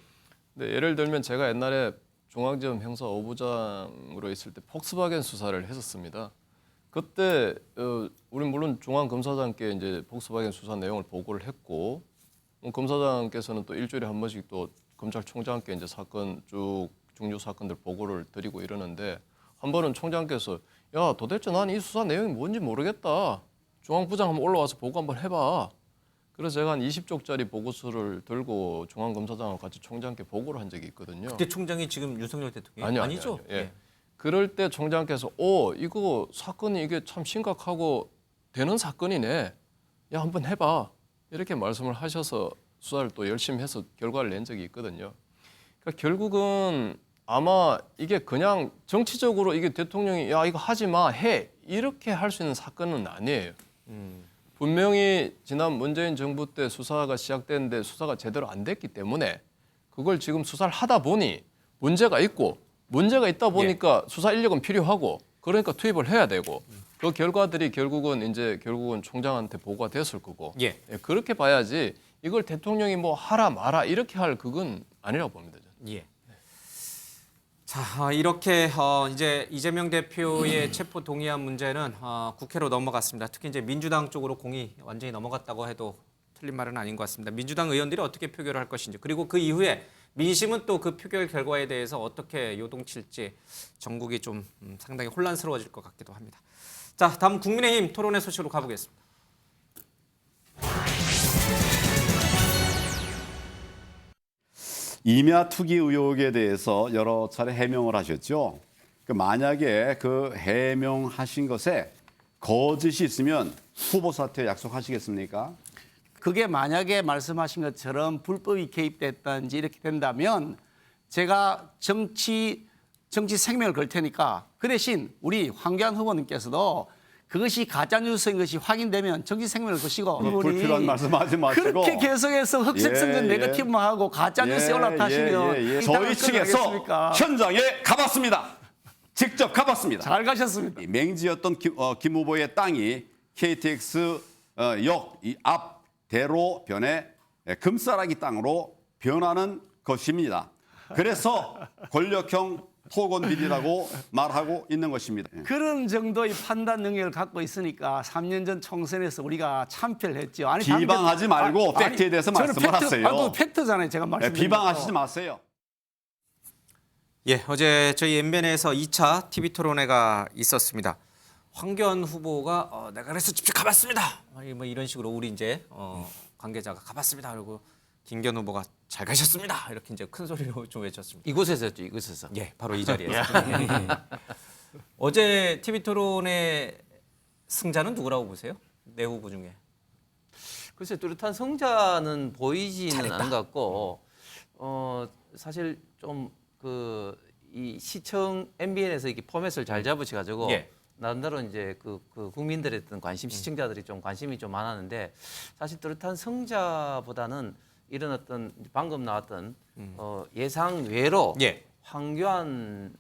근데 예를 들면 제가 옛날에 중앙지검 형사 5부장으로 있을 때 폭스바겐 수사를 했었습니다. 그때 우리 물론 중앙검사장께 이제 폭스바겐 수사 내용을 보고를 했고 검사장께서는 또 일주일에 한 번씩 또 검찰총장께 이제 사건 쭉 중요 사건들 보고를 드리고 이러는데 한 번은 총장께서 야 도대체 난 이 수사 내용이 뭔지 모르겠다. 중앙부장 한번 올라와서 보고 한번 해봐. 그래서 제가 한 20쪽짜리 보고서를 들고 중앙검사장하고 같이 총장께 보고를 한 적이 있거든요. 그때 총장이 지금 윤석열 대통령 아니죠. 예. 그럴 때 총장께서 이거 사건이 이게 참 심각하고 되는 사건이네. 야 한번 해봐. 이렇게 말씀을 하셔서 수사를 또 열심히 해서 결과를 낸 적이 있거든요. 그러니까 결국은 아마 이게 그냥 정치적으로 이게 대통령이 야 이거 하지 마 해 이렇게 할 수 있는 사건은 아니에요. 분명히 지난 문재인 정부 때 수사가 시작됐는데 수사가 제대로 안 됐기 때문에 그걸 지금 수사를 하다 보니 문제가 있고 문제가 있다 보니까 수사 인력은 필요하고 그러니까 투입을 해야 되고 그 결과들이 결국은 총장한테 보고가 됐을 거고 그렇게 봐야지 이걸 대통령이 뭐 하라 마라 이렇게 할 그건 아니라고 봅니다. 저는. 예. 자, 이렇게 이제 이재명 대표의 체포 동의안 문제는 국회로 넘어갔습니다. 특히 이제 민주당 쪽으로 공이 완전히 넘어갔다고 해도 틀린 말은 아닌 것 같습니다. 민주당 의원들이 어떻게 표결을 할 것인지 그리고 그 이후에 민심은 또 그 표결 결과에 대해서 어떻게 요동칠지 전국이 좀 상당히 혼란스러워질 것 같기도 합니다. 자, 다음 국민의힘 토론회 소식으로 가보겠습니다. 임야 투기 의혹에 대해서 여러 차례 해명을 하셨죠. 만약에 그 해명하신 것에 거짓이 있으면 후보 사퇴 약속하시겠습니까? 그게 만약에 말씀하신 것처럼 불법이 개입됐든지 이렇게 된다면 제가 정치 생명을 걸 테니까 그 대신 우리 황교안 후보님께서도 그것이 가짜뉴스인 것이 확인되면 정치 생명을 거시고 불필요한 말씀하지 마시고 그렇게 계속해서 흑색선전 네거티브만 하고 가짜뉴스에 올라타시면 저희 측에서 현장에 가봤습니다. 직접 가봤습니다. 잘 가셨습니다. 맹지였던 김 후보의 땅이 KTX 역 앞 대로변에 금싸라기 땅으로 변하는 것입니다. 그래서 권력형 토건 비리라고 말하고 있는 것입니다. 그런 정도의 판단 능력을 갖고 있으니까 3년 전 총선에서 우리가 참패를 했죠. 아니, 비방하지 말고 팩트에 대해서 말씀을 하세요. 팩트잖아요. 제가 말씀드린 비방하시지 마세요. 예, 어제 저희 MBN에서 2차 TV 토론회가 있었습니다. 황교안 후보가 내가 그래서 직접 가봤습니다. 뭐 이런 식으로 우리 이제 관계자가 가봤습니다. 그리고 김기현 후보가 잘 가셨습니다. 이렇게 이제 큰 소리로 좀 외쳤습니다. 이곳에서였죠, 이곳에서. 예, 바로 이 자리에서. 어제 TV 토론의 승자는 누구라고 보세요? 네 후보 중에. 글쎄 뚜렷한 승자는 보이지는 않은 것 같고 사실 좀 이 시청 MBN에서 이렇게 포맷을 잘 잡으셔가지고 나름대로 이제 그 국민들의 어떤 관심 시청자들이 좀 관심이 좀 많았는데 사실 뚜렷한 승자보다는 이런 어떤 방금 나왔던 예상 외로 황교안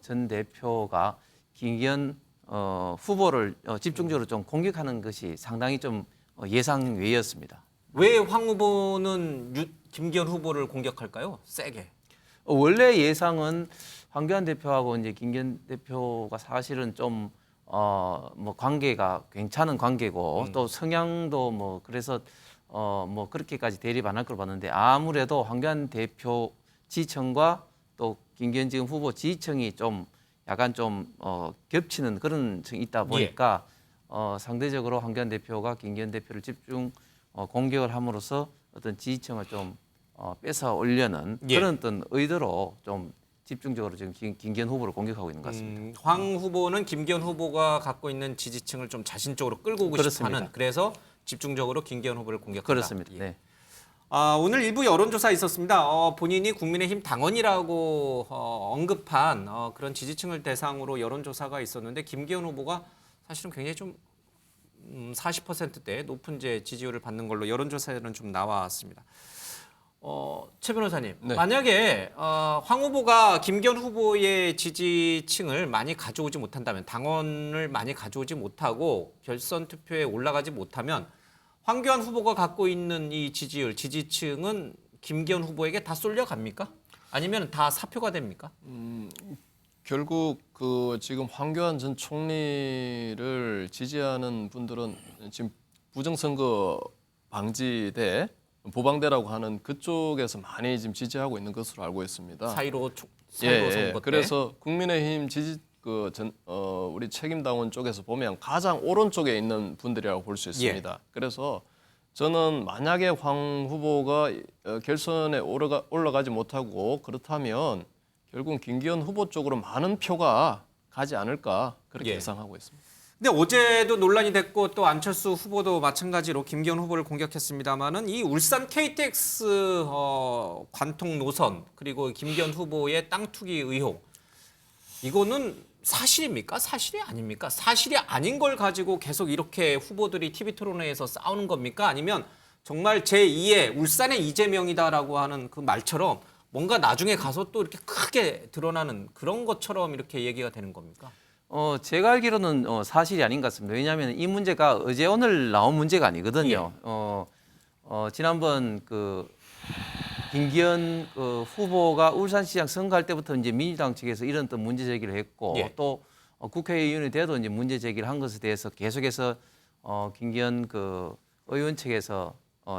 전 대표가 김기현 후보를 집중적으로 좀 공격하는 것이 상당히 좀 예상 외였습니다. 왜 황 후보는 김기현 후보를 공격할까요? 세게. 원래 예상은 황교안 대표하고 이제 김기현 대표가 사실은 좀 뭐 관계가 괜찮은 관계고 또 성향도 뭐 그래서 뭐 그렇게까지 대립 안 할 걸 봤는데 아무래도 황교안 대표 지지층과 또 김기현 지금 후보 지지층이 좀 약간 좀 겹치는 그런 층이 있다 보니까 상대적으로 황교안 대표가 김기현 대표를 집중 공격을 함으로써 어떤 지지층을 좀 뺏어 올려는 그런 어떤 의도로 좀 집중적으로 지금 김기현 후보를 공격하고 있는 것 같습니다. 황 후보는 김기현 후보가 갖고 있는 지지층을 좀 자신 쪽으로 끌고 오고 그렇습니다. 싶어하는, 그래서 집중적으로 김기현 후보를 공격한다. 그렇습니다. 예. 네. 오늘 일부 여론조사 있었습니다. 본인이 국민의힘 당원이라고 언급한 그런 지지층을 대상으로 여론조사가 있었는데 김기현 후보가 사실은 굉장히 좀 40%대 높은 지지율을 받는 걸로 여론조사에는 좀 나왔습니다. 최 변호사님, 네. 만약에 황 후보가 김기현 후보의 지지층을 많이 가져오지 못한다면, 당원을 많이 가져오지 못하고 결선 투표에 올라가지 못하면 황교안 후보가 갖고 있는 이 지지율, 지지층은 김기현 후보에게 다 쏠려갑니까? 아니면 다 사표가 됩니까? 결국 그 지금 황교안 전 총리를 지지하는 분들은 지금 부정선거 방지대, 보방대라고 하는 그쪽에서 많이 지금 지지하고 있는 것으로 알고 있습니다. 4.15 선거 때. 그래서 국민의힘 우리 책임당원 쪽에서 보면 가장 오른쪽에 있는 분들이라고 볼 수 있습니다. 그래서 저는 만약에 황 후보가 결선에 올라가지 못하고 그렇다면 결국은 김기현 후보 쪽으로 많은 표가 가지 않을까 그렇게 예상하고 있습니다. 근데 어제도 논란이 됐고 또 안철수 후보도 마찬가지로 김기현 후보를 공격했습니다마는 이 울산 KTX 관통 노선, 그리고 김기현 후보의 땅 투기 의혹, 이거는 사실입니까? 사실이 아닙니까? 사실이 아닌 걸 가지고 계속 이렇게 후보들이 TV 토론회에서 싸우는 겁니까? 아니면 정말 제2의 울산의 이재명이다라고 하는 그 말처럼 뭔가 나중에 가서 또 이렇게 크게 드러나는 그런 것처럼 이렇게 얘기가 되는 겁니까? 제가 알기로는 사실이 아닌 것 같습니다. 왜냐하면 이 문제가 어제 오늘 나온 문제가 아니거든요. 지난번 그 김기현 후보가 울산시장 선거할 때부터 이제 민주당 측에서 이런 또 문제 제기를 했고 또 국회의원이 돼도 이제 문제 제기를 한 것에 대해서 계속해서 김기현 의원 측에서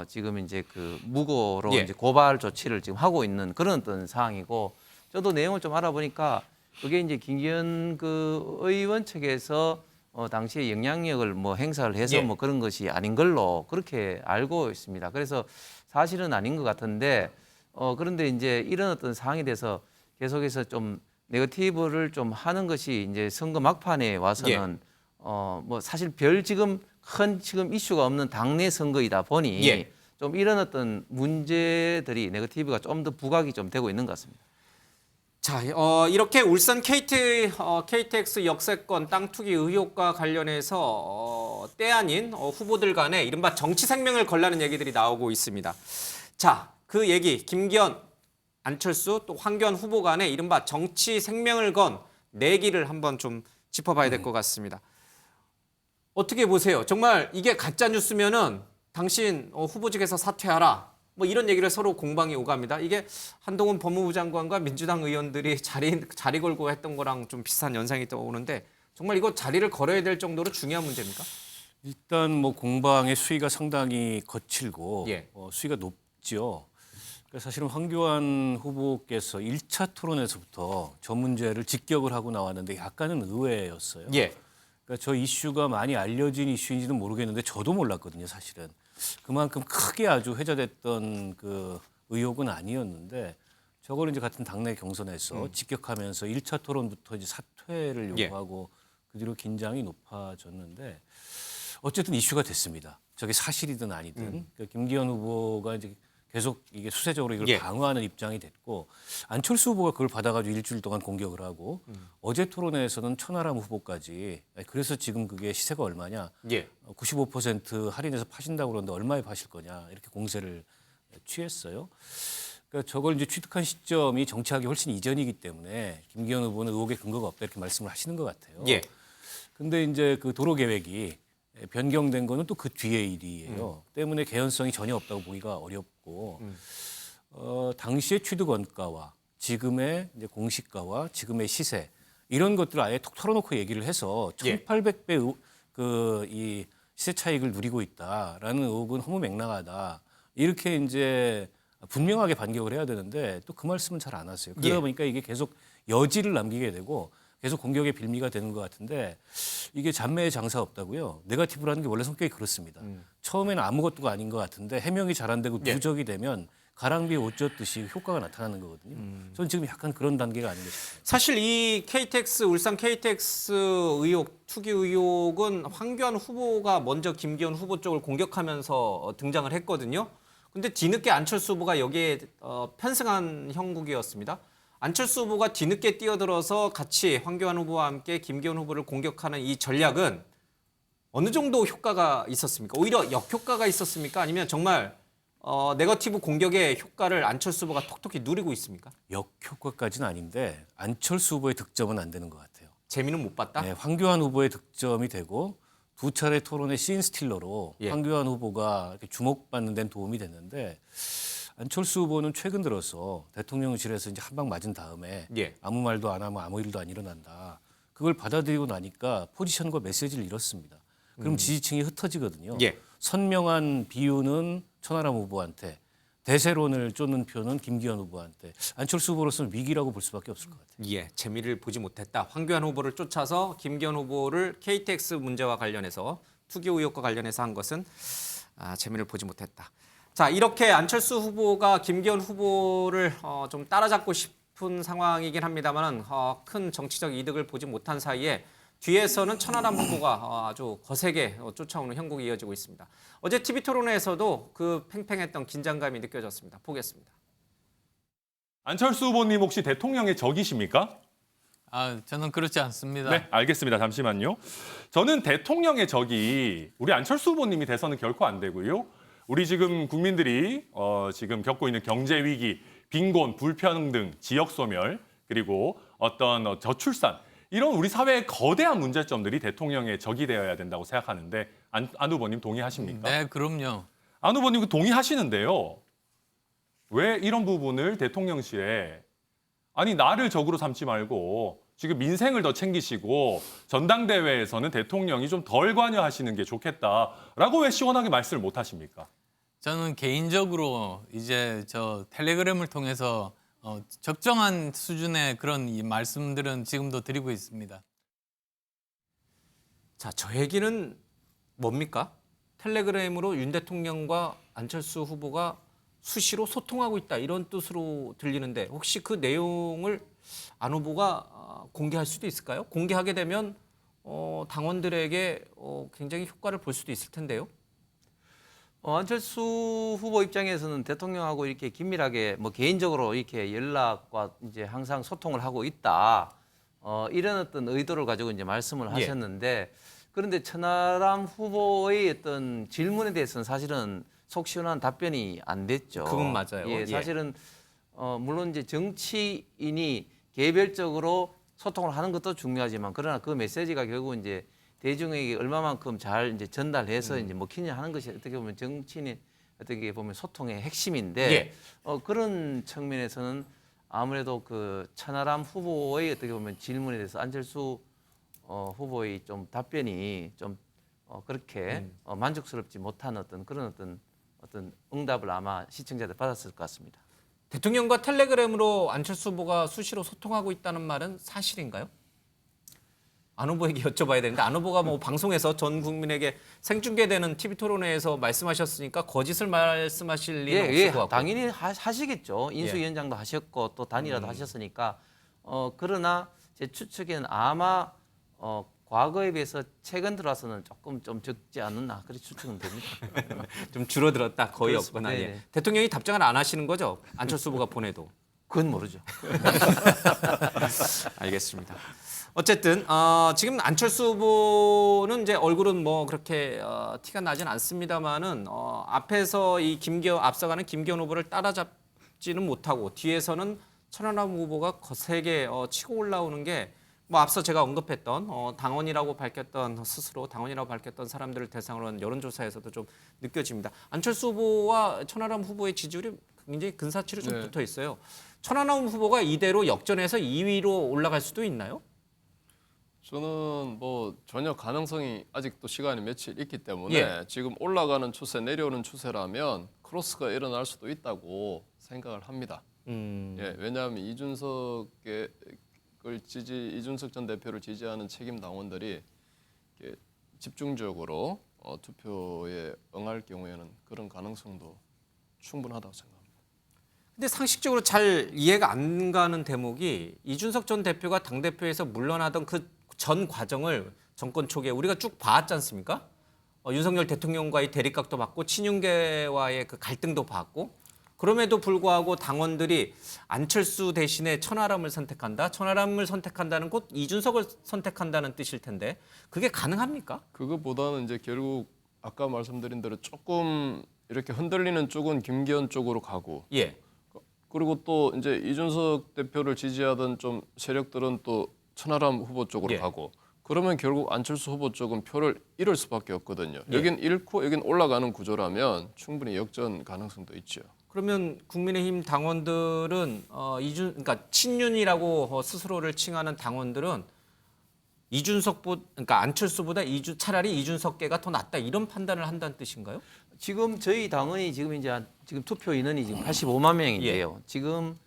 지금 이제 무고로 이제 고발 조치를 지금 하고 있는 그런 어떤 상황이고, 저도 내용을 좀 알아보니까 그게 이제 김기현 의원 측에서 당시에 영향력을 행사를 해서 그런 것이 아닌 걸로 그렇게 알고 있습니다. 그래서 사실은 아닌 것 같은데 그런데 이제 이런 어떤 상황에 대해서 계속해서 좀 네거티브를 좀 하는 것이 이제 선거 막판에 와서는 사실 지금 큰 이슈가 없는 당내 선거이다 보니 좀 이런 어떤 문제들이 네거티브가 좀 더 부각이 좀 되고 있는 것 같습니다. 자, 이렇게 울산 KTX 역세권 땅 투기 의혹과 관련해서 때 아닌 후보들 간에 이른바 정치 생명을 걸라는 얘기들이 나오고 있습니다. 자, 그 얘기, 김기현, 안철수 또 황교안 후보 간에 이른바 정치 생명을 건 내기를 한번 좀 짚어봐야 될 것 같습니다. 어떻게 보세요? 정말 이게 가짜 뉴스면은 당신 후보직에서 사퇴하라, 뭐 이런 얘기를 서로 공방이 오갑니다. 이게 한동훈 법무부 장관과 민주당 의원들이 자리 걸고 했던 거랑 좀 비슷한 연상이 떠오는데, 정말 이거 자리를 걸어야 될 정도로 중요한 문제입니까? 일단 뭐 공방의 수위가 상당히 거칠고 수위가 높죠. 그러니까 사실은 황교안 후보께서 1차 토론에서부터 저 문제를 직격을 하고 나왔는데 약간은 의외였어요. 그러니까 저 이슈가 많이 알려진 이슈인지는 모르겠는데 저도 몰랐거든요, 사실은. 그만큼 크게 아주 회자됐던 그 의혹은 아니었는데, 저걸 이제 같은 당내 경선에서 직격하면서 1차 토론부터 이제 사퇴를 요구하고 그 뒤로 긴장이 높아졌는데, 어쨌든 이슈가 됐습니다. 저게 사실이든 아니든. 그러니까 김기현 후보가 이제 계속 이게 수세적으로 이걸 방어하는 입장이 됐고, 안철수 후보가 그걸 받아가지고 일주일 동안 공격을 하고, 어제 토론회에서는 천하람 후보까지, 그래서 지금 그게 시세가 얼마냐, 95% 할인해서 파신다고 그러는데 얼마에 파실 거냐, 이렇게 공세를 취했어요. 그러니까 저걸 이제 취득한 시점이 정치하기 훨씬 이전이기 때문에 김기현 후보는 의혹에 근거가 없다 이렇게 말씀을 하시는 것 같아요. 근데 이제 그 도로 계획이 변경된 거는 또 그 뒤의 일이에요. 때문에 개연성이 전혀 없다고 보기가 어렵고, 당시의 취득 원가와 지금의 이제 공시가와 지금의 시세, 이런 것들을 아예 톡 털어놓고 얘기를 해서 1,800배 이 시세 차익을 누리고 있다라는 의혹은 허무맹랑하다, 이렇게 이제 분명하게 반격을 해야 되는데 또 그 말씀은 잘 안 하세요. 그러다 보니까 이게 계속 여지를 남기게 되고 계속 공격의 빌미가 되는 것 같은데, 이게 잔매의 장사 없다고요. 네거티브라는 게 원래 성격이 그렇습니다. 처음에는 아무것도가 아닌 것 같은데 해명이 잘 안 되고 누적이 되면 가랑비에 옷 젖듯이 효과가 나타나는 거거든요. 저는 지금 약간 그런 단계가 아닌가 싶습니다. 사실 이 KTX 울산 KTX 의혹 투기 의혹은 황교안 후보가 먼저 김기현 후보 쪽을 공격하면서 등장을 했거든요. 근데 뒤늦게 안철수 후보가 여기에 편승한 형국이었습니다. 안철수 후보가 뒤늦게 뛰어들어서 같이 황교안 후보와 함께 김기현 후보를 공격하는 이 전략은 어느 정도 효과가 있었습니까? 오히려 역효과가 있었습니까? 아니면 정말 네거티브 공격의 효과를 안철수 후보가 톡톡히 누리고 있습니까? 역효과까지는 아닌데 안철수 후보의 득점은 안 되는 것 같아요. 재미는 못 봤다? 네, 황교안 후보의 득점이 되고 두 차례 토론의 씬스틸러로 예. 황교안 후보가 이렇게 주목받는 데는 도움이 됐는데 안철수 후보는 최근 들어서 대통령실에서 이제 한 방 맞은 다음에 예. 아무 말도 안 하면 아무 일도 안 일어난다. 그걸 받아들이고 나니까 포지션과 메시지를 잃었습니다. 그럼 지지층이 흩어지거든요. 예. 선명한 비유는 천하람 후보한테, 대세론을 쫓는 표는 김기현 후보한테. 안철수 후보로서는 위기라고 볼 수밖에 없을 것 같아요. 예, 재미를 보지 못했다. 황교안 후보를 쫓아서 김기현 후보를 KTX 문제와 관련해서 투기 의혹과 관련해서 한 것은 재미를 보지 못했다. 자, 이렇게 안철수 후보가 김기현 후보를 좀 따라잡고 싶은 상황이긴 합니다만 큰 정치적 이득을 보지 못한 사이에 뒤에서는 천하람 후보가 아주 거세게 쫓아오는 형국이 이어지고 있습니다. 어제 TV토론회에서도 그 팽팽했던 긴장감이 느껴졌습니다. 보겠습니다. 안철수 후보님 혹시 대통령의 적이십니까? 저는 그렇지 않습니다. 네, 알겠습니다. 잠시만요. 저는 대통령의 적이 우리 안철수 후보님이 돼서는 결코 안 되고요. 우리 지금 국민들이 지금 겪고 있는 경제 위기, 빈곤, 불평등, 지역 소멸, 그리고 어떤 저출산 이런 우리 사회의 거대한 문제점들이 대통령의 적이 되어야 된다고 생각하는데 안 후보님 동의하십니까? 네, 그럼요. 안 후보님 동의하시는데요. 왜 이런 부분을 대통령실에 아니 나를 적으로 삼지 말고 지금 민생을 더 챙기시고 전당대회에서는 대통령이 좀 덜 관여하시는 게 좋겠다라고 왜 시원하게 말씀을 못 하십니까? 저는 개인적으로 이제 저 텔레그램을 통해서 적정한 수준의 그런 이 말씀들은 지금도 드리고 있습니다. 자, 저 얘기는 뭡니까? 텔레그램으로 윤 대통령과 안철수 후보가 수시로 소통하고 있다 이런 뜻으로 들리는데 혹시 그 내용을 안 후보가 공개할 수도 있을까요? 공개하게 되면 당원들에게 굉장히 효과를 볼 수도 있을 텐데요. 안철수 후보 입장에서는 대통령하고 이렇게 긴밀하게 뭐 개인적으로 이렇게 연락과 이제 항상 소통을 하고 있다. 이런 어떤 의도를 가지고 이제 말씀을 하셨는데 그런데 천하람 후보의 어떤 질문에 대해서는 사실은 속 시원한 답변이 안 됐죠. 그건 맞아요. 예, 사실은 물론 이제 정치인이 개별적으로 소통을 하는 것도 중요하지만 그러나 그 메시지가 결국 이제 대중에게 얼마만큼 잘 이제 전달해서 이제 먹히냐 하는 것이 어떻게 보면 정치인의 어떻게 보면 소통의 핵심인데 그런 측면에서는 아무래도 그 천하람 후보의 어떻게 보면 질문에 대해서 안철수 후보의 좀 답변이 좀 그렇게 만족스럽지 못한 어떤 그런 어떤 응답을 아마 시청자들 받았을 것 같습니다. 대통령과 텔레그램으로 안철수 후보가 수시로 소통하고 있다는 말은 사실인가요? 안 후보에게 여쭤봐야 되는데 안 후보가 뭐 방송에서 전 국민에게 생중계되는 TV 토론회에서 말씀하셨으니까 거짓을 말씀하실 리는 없을 것 같고. 당연히 하시겠죠. 인수위원장도 하셨고 또 단일화도 하셨으니까. 그러나 제 추측에는 아마 과거에 비해서 최근 들어서는 조금 좀 적지 않았나 그렇게 추측은 됩니다. 좀 줄어들었다 거의 그렇습니다. 없거나. 예. 대통령이 답장을 안 하시는 거죠? 안철수 후보가 보내도. 그건 모르죠. 알겠습니다. 어쨌든 지금 안철수 후보는 이제 얼굴은 뭐 그렇게 티가 나진 않습니다만은 앞에서 이 앞서가는 김기현 후보를 따라잡지는 못하고 뒤에서는 천하람 후보가 거세게 치고 올라오는 게 뭐 앞서 제가 언급했던 당원이라고 밝혔던 스스로 당원이라고 밝혔던 사람들을 대상으로 한 여론조사에서도 좀 느껴집니다. 안철수 후보와 천하람 후보의 지지율이 굉장히 근사치로 좀 붙어 있어요. 천하람 후보가 이대로 역전해서 2위로 올라갈 수도 있나요? 저는 뭐 전혀 가능성이 아직도 시간이 며칠 있기 때문에 지금 올라가는 추세, 내려오는 추세라면 크로스가 일어날 수도 있다고 생각을 합니다. 왜냐하면 이준석 전 대표를 지지하는 책임 당원들이 집중적으로 투표에 응할 경우에는 그런 가능성도 충분하다고 생각합니다. 근데 상식적으로 잘 이해가 안 가는 대목이 이준석 전 대표가 당대표에서 물러나던 그 전 과정을 정권 초기에 우리가 쭉 봐왔지 않습니까? 윤석열 대통령과의 대립각도 봤고 친윤계와의 그 갈등도 봤고 그럼에도 불구하고 당원들이 안철수 대신에 천하람을 선택한다. 천하람을 선택한다는 곧 이준석을 선택한다는 뜻일 텐데 그게 가능합니까? 그것보다는 이제 결국 아까 말씀드린 대로 조금 이렇게 흔들리는 쪽은 김기현 쪽으로 가고 예. 그리고 또 이제 이준석 대표를 지지하던 좀 세력들은 또 천하람 후보 쪽으로 예. 가고 그러면 결국 안철수 후보 쪽은 표를 잃을 수밖에 없거든요. 예. 여긴 잃고 여긴 올라가는 구조라면 충분히 역전 가능성도 있죠. 그러면 국민의힘 당원들은 그러니까 친윤이라고 스스로를 칭하는 당원들은 그러니까 안철수보다 차라리 이준석계가 더 낫다 이런 판단을 한다는 뜻인가요? 지금 저희 당원이 지금 투표 인원이 지금 85만 명인데요. 지금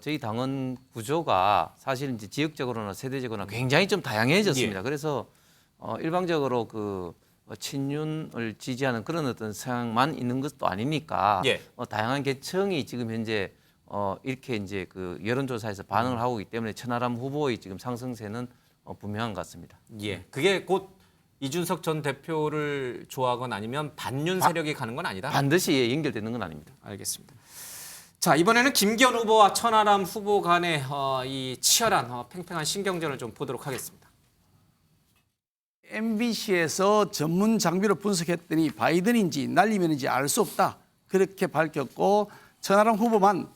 저희 당원 구조가 사실 이제 지역적으로나 세대적으로나 굉장히 좀 다양해졌습니다. 그래서 일방적으로 그 친윤을 지지하는 그런 어떤 성향만 있는 것도 아니니까 다양한 계층이 지금 현재 이렇게 이제 그 여론조사에서 반응을 하고 있기 때문에 천하람 후보의 지금 상승세는 분명한 것 같습니다. 예, 그게 곧 이준석 전 대표를 좋아하건 아니면 반윤 세력이 가는 건 아니다. 반드시 연결되는 건 아닙니다. 알겠습니다. 자, 이번에는 김기현 후보와 천하람 후보 간의 이 치열한 팽팽한 신경전을 좀 보도록 하겠습니다. MBC에서 전문 장비로 분석했더니 바이든인지 날리면인지 알 수 없다. 그렇게 밝혔고 천하람 후보만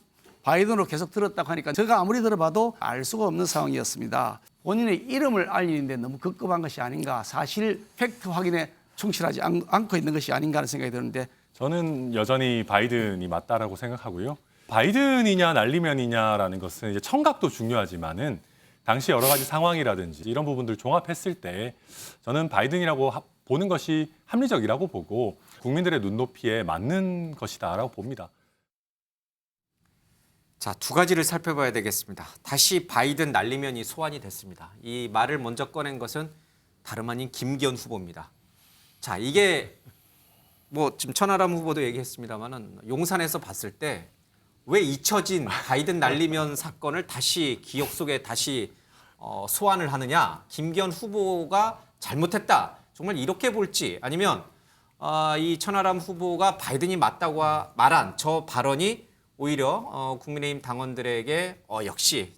바이든으로 계속 들었다고 하니까 제가 아무리 들어봐도 알 수가 없는 상황이었습니다. 본인의 이름을 알리는데 너무 급급한 것이 아닌가. 사실 팩트 확인에 충실하지 않고 있는 것이 아닌가 하는 생각이 드는데 저는 여전히 바이든이 맞다라고 생각하고요. 바이든이냐 날리면이냐라는 것은 이제 청각도 중요하지만은 당시 여러 가지 상황이라든지 이런 부분들 종합했을 때 저는 바이든이라고 보는 것이 합리적이라고 보고 국민들의 눈높이에 맞는 것이다라고 봅니다. 자, 두 가지를 살펴봐야 되겠습니다. 다시 바이든 날리면이 소환이 됐습니다. 이 말을 먼저 꺼낸 것은 다름 아닌 김기현 후보입니다. 자, 이게 뭐 지금 천하람 후보도 얘기했습니다만은 용산에서 봤을 때 왜 잊혀진 바이든 날리면 사건을 다시 기억 속에 다시 소환을 하느냐? 김기현 후보가 잘못했다. 정말 이렇게 볼지 아니면 이 천하람 후보가 바이든이 맞다고 말한 저 발언이 오히려 국민의힘 당원들에게 역시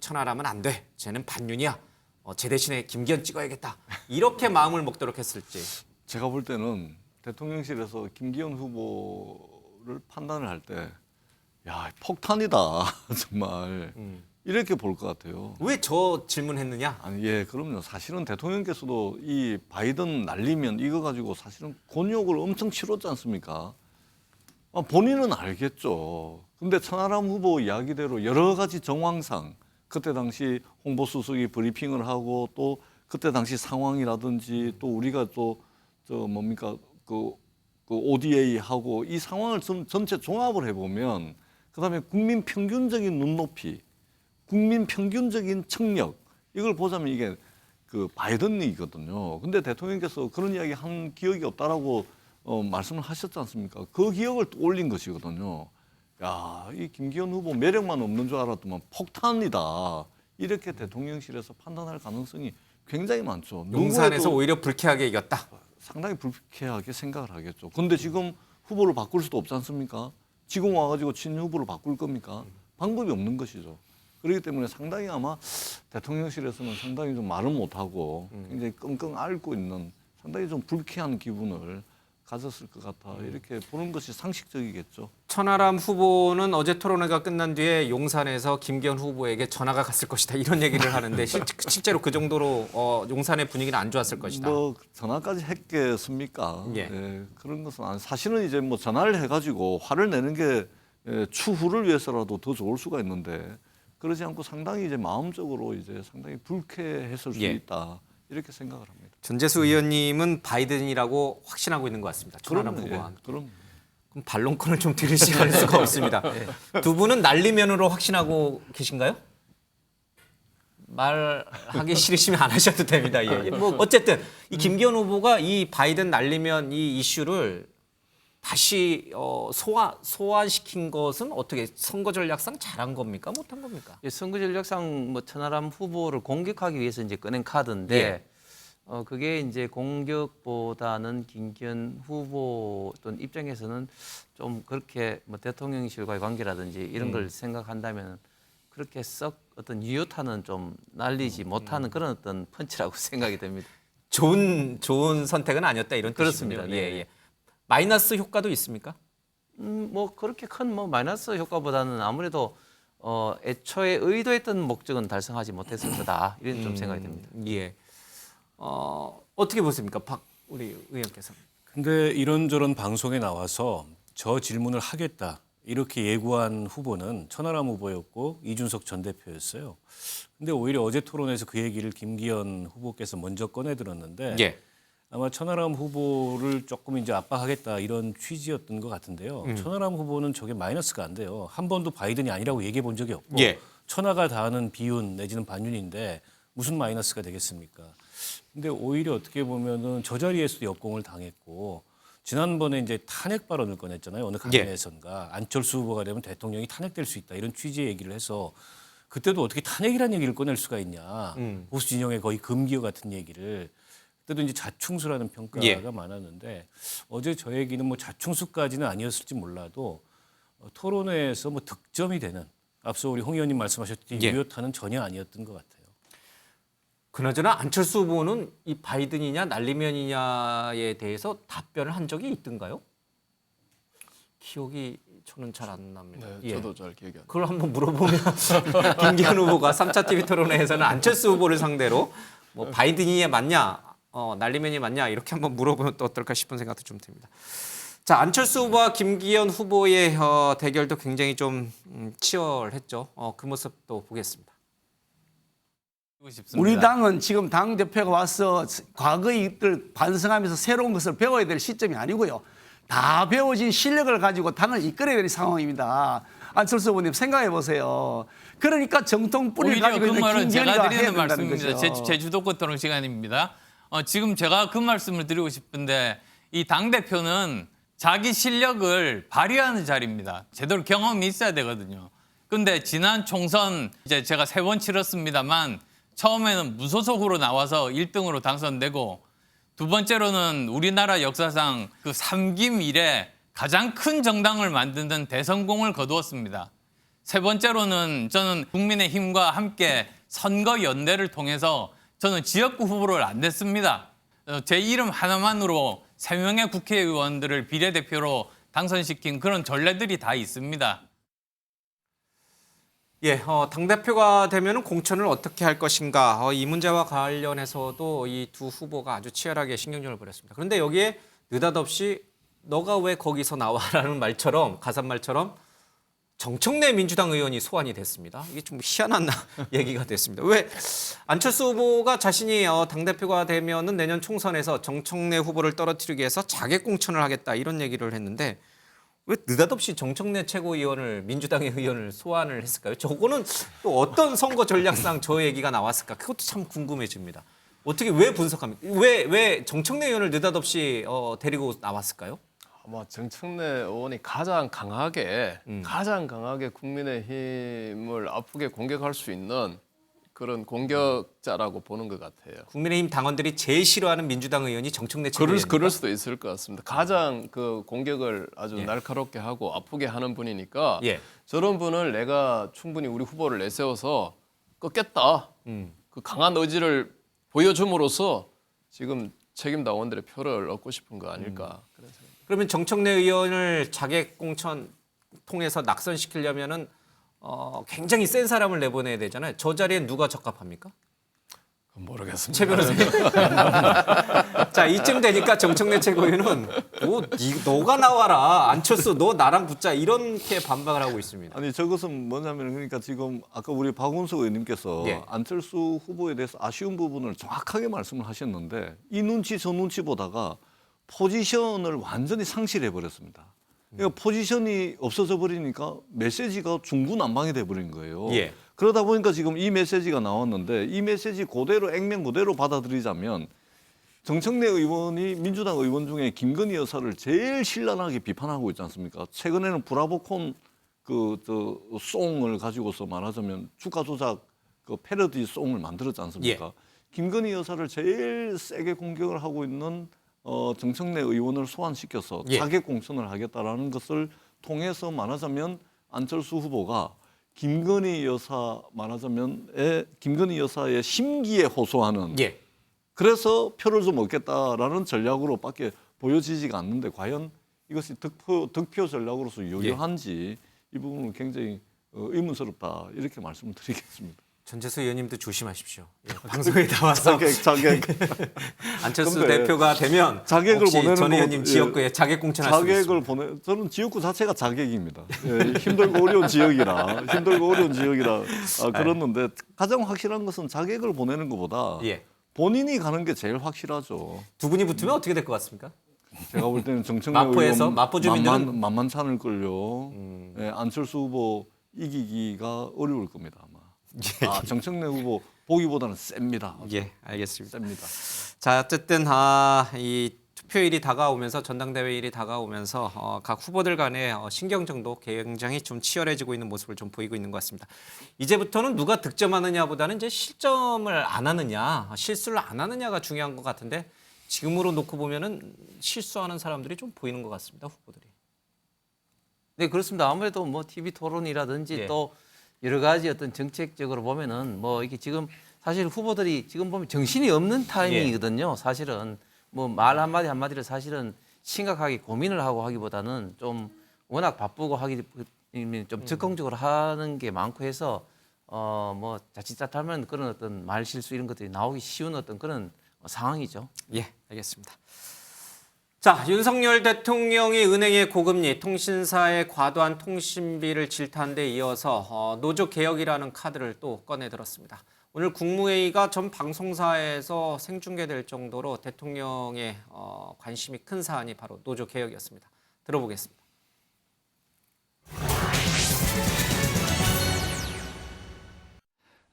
천하람은 안 돼. 쟤는 반윤이야. 제 대신에 김기현 찍어야겠다. 이렇게 마음을 먹도록 했을지. 제가 볼 때는 대통령실에서 김기현 후보를 판단을 할 때 야, 폭탄이다. 정말. 이렇게 볼 것 같아요. 왜 저 질문했느냐? 아니, 예, 그럼요. 사실은 대통령께서도 이 바이든 날리면 이거 가지고 사실은 곤욕을 엄청 치렀지 않습니까? 본인은 알겠죠. 근데 천하람 후보 이야기대로 여러 가지 정황상 그때 당시 홍보수석이 브리핑을 하고 또 그때 당시 상황이라든지 또 우리가 또 그 ODA 하고 이 상황을 전체 종합을 해보면 그다음에 국민 평균적인 눈높이, 국민 평균적인 청력 이걸 보자면 이게 그 바이든이거든요. 근데 대통령께서 그런 이야기 한 기억이 없다라고 말씀을 하셨지 않습니까? 그 기억을 또 올린 것이거든요. 야, 이 김기현 후보 매력만 없는 줄 알았더만 폭탄이다. 이렇게 대통령실에서 판단할 가능성이 굉장히 많죠. 용산에서 오히려 불쾌하게 이겼다. 상당히 불쾌하게 생각을 하겠죠. 근데 지금 후보를 바꿀 수도 없지 않습니까? 지금 와가지고 친 후보를 바꿀 겁니까? 방법이 없는 것이죠. 그렇기 때문에 상당히 아마 대통령실에서는 상당히 좀 말은 못하고 굉장히 끙끙 앓고 있는 상당히 좀 불쾌한 기분을 가졌을 것 같아. 이렇게 보는 것이 상식적이겠죠. 천하람 후보는 어제 토론회가 끝난 뒤에 용산에서 김기현 후보에게 전화가 갔을 것이다. 이런 얘기를 하는데 실제로 그 정도로 용산의 분위기는 안 좋았을 것이다. 뭐 전화까지 했겠습니까? 예. 예, 그런 것은 아니. 사실은 이제 뭐 전화를 해가지고 화를 내는 게 추후를 위해서라도 더 좋을 수가 있는데 그러지 않고 상당히 이제 마음적으로 이제 상당히 불쾌했을 수 있다. 이렇게 생각을 합니다. 전재수 의원님은 바이든이라고 확신하고 있는 것 같습니다. 천하람 후보와. 그럼 반론권을 좀 드릴 시간일 수가 없습니다. 두 분은 날리면으로 확신하고 계신가요? 말하기 싫으시면 안 하셔도 됩니다. 예. 뭐 어쨌든 이 김기현 후보가 이 바이든 날리면 이 이슈를 다시 소환시킨 것은 어떻게 선거 전략상 잘한 겁니까? 못한 겁니까? 예, 선거 전략상 뭐 천하람 후보를 공격하기 위해서 이제 꺼낸 카드인데 예. 그게 이제 공격보다는 김기현 후보 어떤 입장에서는 좀 그렇게 뭐 대통령실과의 관계라든지 이런 걸 생각한다면 그렇게 썩 어떤 유효타는 좀 날리지 못하는 그런 어떤 펀치라고 생각이 됩니다. 좋은 선택은 아니었다 이런 그렇습니다. 뜻이군요. 네. 예, 예. 마이너스 효과도 있습니까? 뭐 그렇게 큰 뭐 마이너스 효과보다는 아무래도 애초에 의도했던 목적은 달성하지 못했을 거다 이런 좀 생각이 듭니다. 예. 어떻게 보십니까, 우리 의원께서? 근데 이런저런 방송에 나와서 저 질문을 하겠다 이렇게 예고한 후보는 천하람 후보였고 이준석 전 대표였어요. 근데 오히려 어제 토론에서 그 얘기를 김기현 후보께서 먼저 꺼내 들었는데 예. 아마 천하람 후보를 조금 이제 압박하겠다 이런 취지였던 것 같은데요. 천하람 후보는 저게 마이너스가 안 돼요. 한 번도 바이든이 아니라고 얘기해 본 적이 없고 예. 천하가 다하는 비윤 내지는 반윤인데 무슨 마이너스가 되겠습니까? 근데 오히려 어떻게 보면은 저 자리에서도 역공을 당했고 지난번에 이제 탄핵 발언을 꺼냈잖아요. 어느 강연에선가 안철수 후보가 되면 대통령이 탄핵될 수 있다 이런 취지의 얘기를 해서 그때도 어떻게 탄핵이라는 얘기를 꺼낼 수가 있냐. 보수 진영의 거의 금기어 같은 얘기를. 그때도 이제 자충수라는 평가가 예. 많았는데 어제 저 얘기는 뭐 자충수까지는 아니었을지 몰라도 토론회에서 뭐 득점이 되는 앞서 우리 홍 의원님 말씀하셨듯이 예. 유효타는 전혀 아니었던 것 같아요. 그나저나 안철수 후보는 이 바이든이냐 날리면이냐에 대해서 답변을 한 적이 있던가요? 기억이 저는 잘 안 납니다. 네, 저도 잘 기억이 안 나요. 그걸 한번 물어보면 김기현 후보가 3차 TV 토론회에서는 안철수 후보를 상대로 뭐 바이든이 맞냐, 날리면이 맞냐 이렇게 한번 물어보면 또 어떨까 싶은 생각도 좀 듭니다. 자, 안철수 후보와 김기현 후보의 대결도 굉장히 좀 치열했죠. 그 모습도 보겠습니다. 우리 당은 지금 당 대표가 와서 과거의 일을 반성하면서 새로운 것을 배워야 될 시점이 아니고요. 다 배워진 실력을 가지고 당을 이끌어야 될 상황입니다. 안철수 후보님 생각해 보세요. 그러니까 정통 뿌리를 오히려 가지고 그 있는 말은 김기현이가 제가 해야 드리는 된다는 말씀입니다. 거죠. 제주도권 토론 시간입니다. 지금 제가 그 말씀을 드리고 싶은데 이 당대표는 자기 실력을 발휘하는 자리입니다. 제대로 경험이 있어야 되거든요. 근데 지난 총선 이제 제가 3번 치렀습니다만 처음에는 무소속으로 나와서 1등으로 당선되고 두 번째로는 우리나라 역사상 그 삼김 이래 가장 큰 정당을 만드는 대성공을 거두었습니다. 세 번째로는 저는 국민의힘과 함께 선거 연대를 통해서 저는 지역구 후보를 안 냈습니다. 제 이름 하나만으로 3명의 국회의원들을 비례대표로 당선시킨 그런 전례들이 다 있습니다. 예, 당대표가 되면 공천을 어떻게 할 것인가 이 문제와 관련해서도 이 두 후보가 아주 치열하게 신경전을 벌였습니다. 그런데 여기에 느닷없이 너가 왜 거기서 나와라는 말처럼 가산말처럼 정청래 민주당 의원이 소환이 됐습니다. 이게 좀 희한한 얘기가 됐습니다. 왜 안철수 후보가 자신이 당대표가 되면은 내년 총선에서 정청래 후보를 떨어뜨리기 위해서 자객 공천을 하겠다 이런 얘기를 했는데 왜 느닷없이 정청래 최고위원을 민주당의 의원을 소환을 했을까요? 저거는 또 어떤 선거 전략상 저 얘기가 나왔을까? 그것도 참 궁금해집니다. 어떻게 왜 분석합니까? 왜 정청래 의원을 느닷없이 데리고 나왔을까요? 아마 정청래 의원이 가장 강하게 국민의힘을 아프게 공격할 수 있는 그런 공격자라고 보는 것 같아요. 국민의힘 당원들이 제일 싫어하는 민주당 의원이 정청래 최고위원입니까? 그럴 수도 있을 것 같습니다. 가장 그 공격을 아주 날카롭게 하고 아프게 하는 분이니까 저런 분을 내가 충분히 우리 후보를 내세워서 꺾겠다. 그 강한 의지를 보여줌으로써 지금 책임 당원들의 표를 얻고 싶은 거 아닐까. 그런 생각. 그러면 정청래 의원을 자객 공천 통해서 낙선시키려면은 굉장히 센 사람을 내보내야 되잖아요. 저 자리에 누가 적합합니까? 모르겠습니다. 최 변호사님. 자, 이쯤 되니까 정청래 최고위원은 너가 나와라. 안철수 너 나랑 붙자. 이렇게 반박을 하고 있습니다. 아니 저것은 뭐냐면 그러니까 지금 아까 우리 박원석 의원님께서 안철수 후보에 대해서 아쉬운 부분을 정확하게 말씀을 하셨는데 이 눈치 저 눈치 보다가 포지션을 완전히 상실해 버렸습니다. 그러니까 포지션이 없어져 버리니까 메시지가 중구난방이 돼 버린 거예요. 그러다 보니까 지금 이 메시지가 나왔는데 이 메시지 그대로 액면 그대로 받아들이자면 정청래 의원이 민주당 의원 중에 김건희 여사를 제일 신랄하게 비판하고 있지 않습니까? 최근에는 브라보콘 송을 가지고서 말하자면 주가 조작 그 패러디 송을 만들었지 않습니까? 예. 김건희 여사를 제일 세게 공격을 하고 있는 정청래 의원을 소환시켜서 예. 자객 공천을 하겠다라는 것을 통해서 말하자면 안철수 후보가 김건희 여사 김건희 여사의 심기에 호소하는 예. 그래서 표를 좀 얻겠다라는 전략으로밖에 보여지지가 않는데 과연 이것이 득표 전략으로서 유효한지 이 부분은 굉장히 의문스럽다 이렇게 말씀을 드리겠습니다. 전재수 의원님도 조심하십시오. 예, 방송에 나와서 자객. 안철수 근데 대표가 되면 자객을 혹시 보내는 전 거- 의원님 지역구에 자객 공천할 수 있습니다. 저는 지역구 자체가 자객입니다. 예, 힘들고 어려운 지역이라 그렇는데 가장 확실한 것은 자객을 보내는 것보다 예. 본인이 가는 게 제일 확실하죠. 두 분이 붙으면 어떻게 될 것 같습니까? 제가 볼 때는 정청래 마포에서 의원 마포 주민들은 만만치 않을 걸요. 예, 안철수 후보 이기기가 어려울 겁니다 아마. 정청래 후보 보기보다는 셉니다. 예, 알겠습니다. 셉니다. 자, 어쨌든 이 투표일이 다가오면서 전당대회일이 다가오면서 각 후보들 간의 신경전도 굉장히 좀 치열해지고 있는 모습을 좀 보이고 있는 것 같습니다. 이제부터는 누가 득점하느냐보다는 이제 실점을 안 하느냐, 실수를 안 하느냐가 중요한 것 같은데 지금으로 놓고 보면은 실수하는 사람들이 좀 보이는 것 같습니다, 후보들이. 네, 그렇습니다. 아무래도 뭐 TV 토론이라든지 예. 또 여러 가지 어떤 정책적으로 보면은 뭐 이게 지금 사실 후보들이 지금 보면 정신이 없는 타이밍이거든요. 사실은 뭐 말 한마디 한마디를 사실은 심각하게 고민을 하고 하기보다는 좀 워낙 바쁘고 하기 좀 적극적으로 하는 게 많고 해서 뭐 자칫하면 그런 어떤 말 실수 이런 것들이 나오기 쉬운 어떤 그런 상황이죠. 예, 알겠습니다. 자, 윤석열 대통령이 은행의 고금리, 통신사의 과도한 통신비를 질타한 데 이어서 노조 개혁이라는 카드를 또 꺼내들었습니다. 오늘 국무회의가 전 방송사에서 생중계될 정도로 대통령의 관심이 큰 사안이 바로 노조 개혁이었습니다. 들어보겠습니다.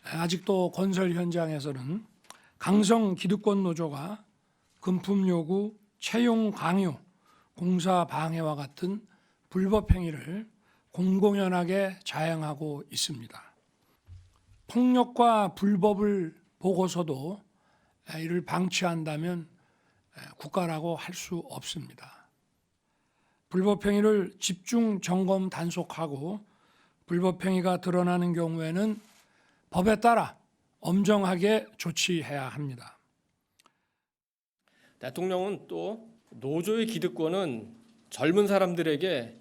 아직도 건설 현장에서는 강성 기득권 노조가 금품 요구, 채용 강요, 공사 방해와 같은 불법 행위를 공공연하게 자행하고 있습니다. 폭력과 불법을 보고서도 이를 방치한다면 국가라고 할 수 없습니다. 불법 행위를 집중 점검 단속하고 불법 행위가 드러나는 경우에는 법에 따라 엄정하게 조치해야 합니다. 대통령은 또 노조의 기득권은 젊은 사람들에게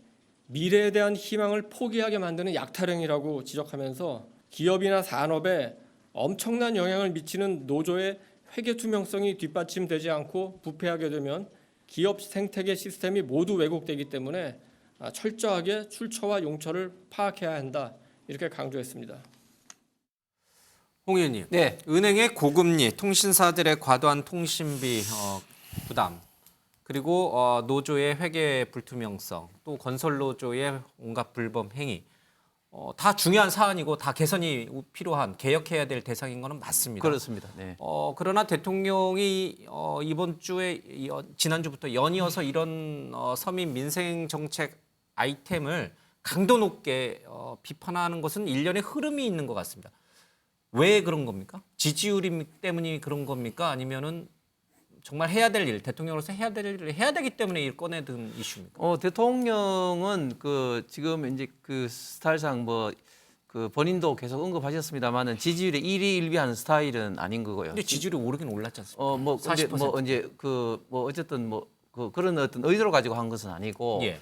미래에 대한 희망을 포기하게 만드는 약탈행위라고 지적하면서 기업이나 산업에 엄청난 영향을 미치는 노조의 회계 투명성이 뒷받침되지 않고 부패하게 되면 기업 생태계 시스템이 모두 왜곡되기 때문에 철저하게 출처와 용처를 파악해야 한다 이렇게 강조했습니다. 홍 의원님, 네. 은행의 고금리, 통신사들의 과도한 통신비 부담, 그리고 노조의 회계 불투명성, 또 건설 노조의 온갖 불법 행위, 다 중요한 사안이고 다 개선이 필요한 개혁해야 될 대상인 것은 맞습니다. 그렇습니다. 네. 그러나 대통령이 이번 주에 지난주부터 연이어서 이런 서민 민생 정책 아이템을 강도 높게 비판하는 것은 일련의 흐름이 있는 것 같습니다. 왜 그런 겁니까? 지지율 때문이 그런 겁니까? 아니면은 정말 해야 될 일, 대통령으로서 해야 될 일을 해야 되기 때문에 일 꺼내든 이슈입니까? 대통령은 지금 이제 스타일상 그 본인도 계속 언급하셨습니다만은 지지율에 1위 1비하는 스타일은 아닌 거고요. 근데 지지율이 오르긴 올랐지 않습니까? 40%. 어쨌든 그런 어떤 의도를 가지고 한 것은 아니고 예.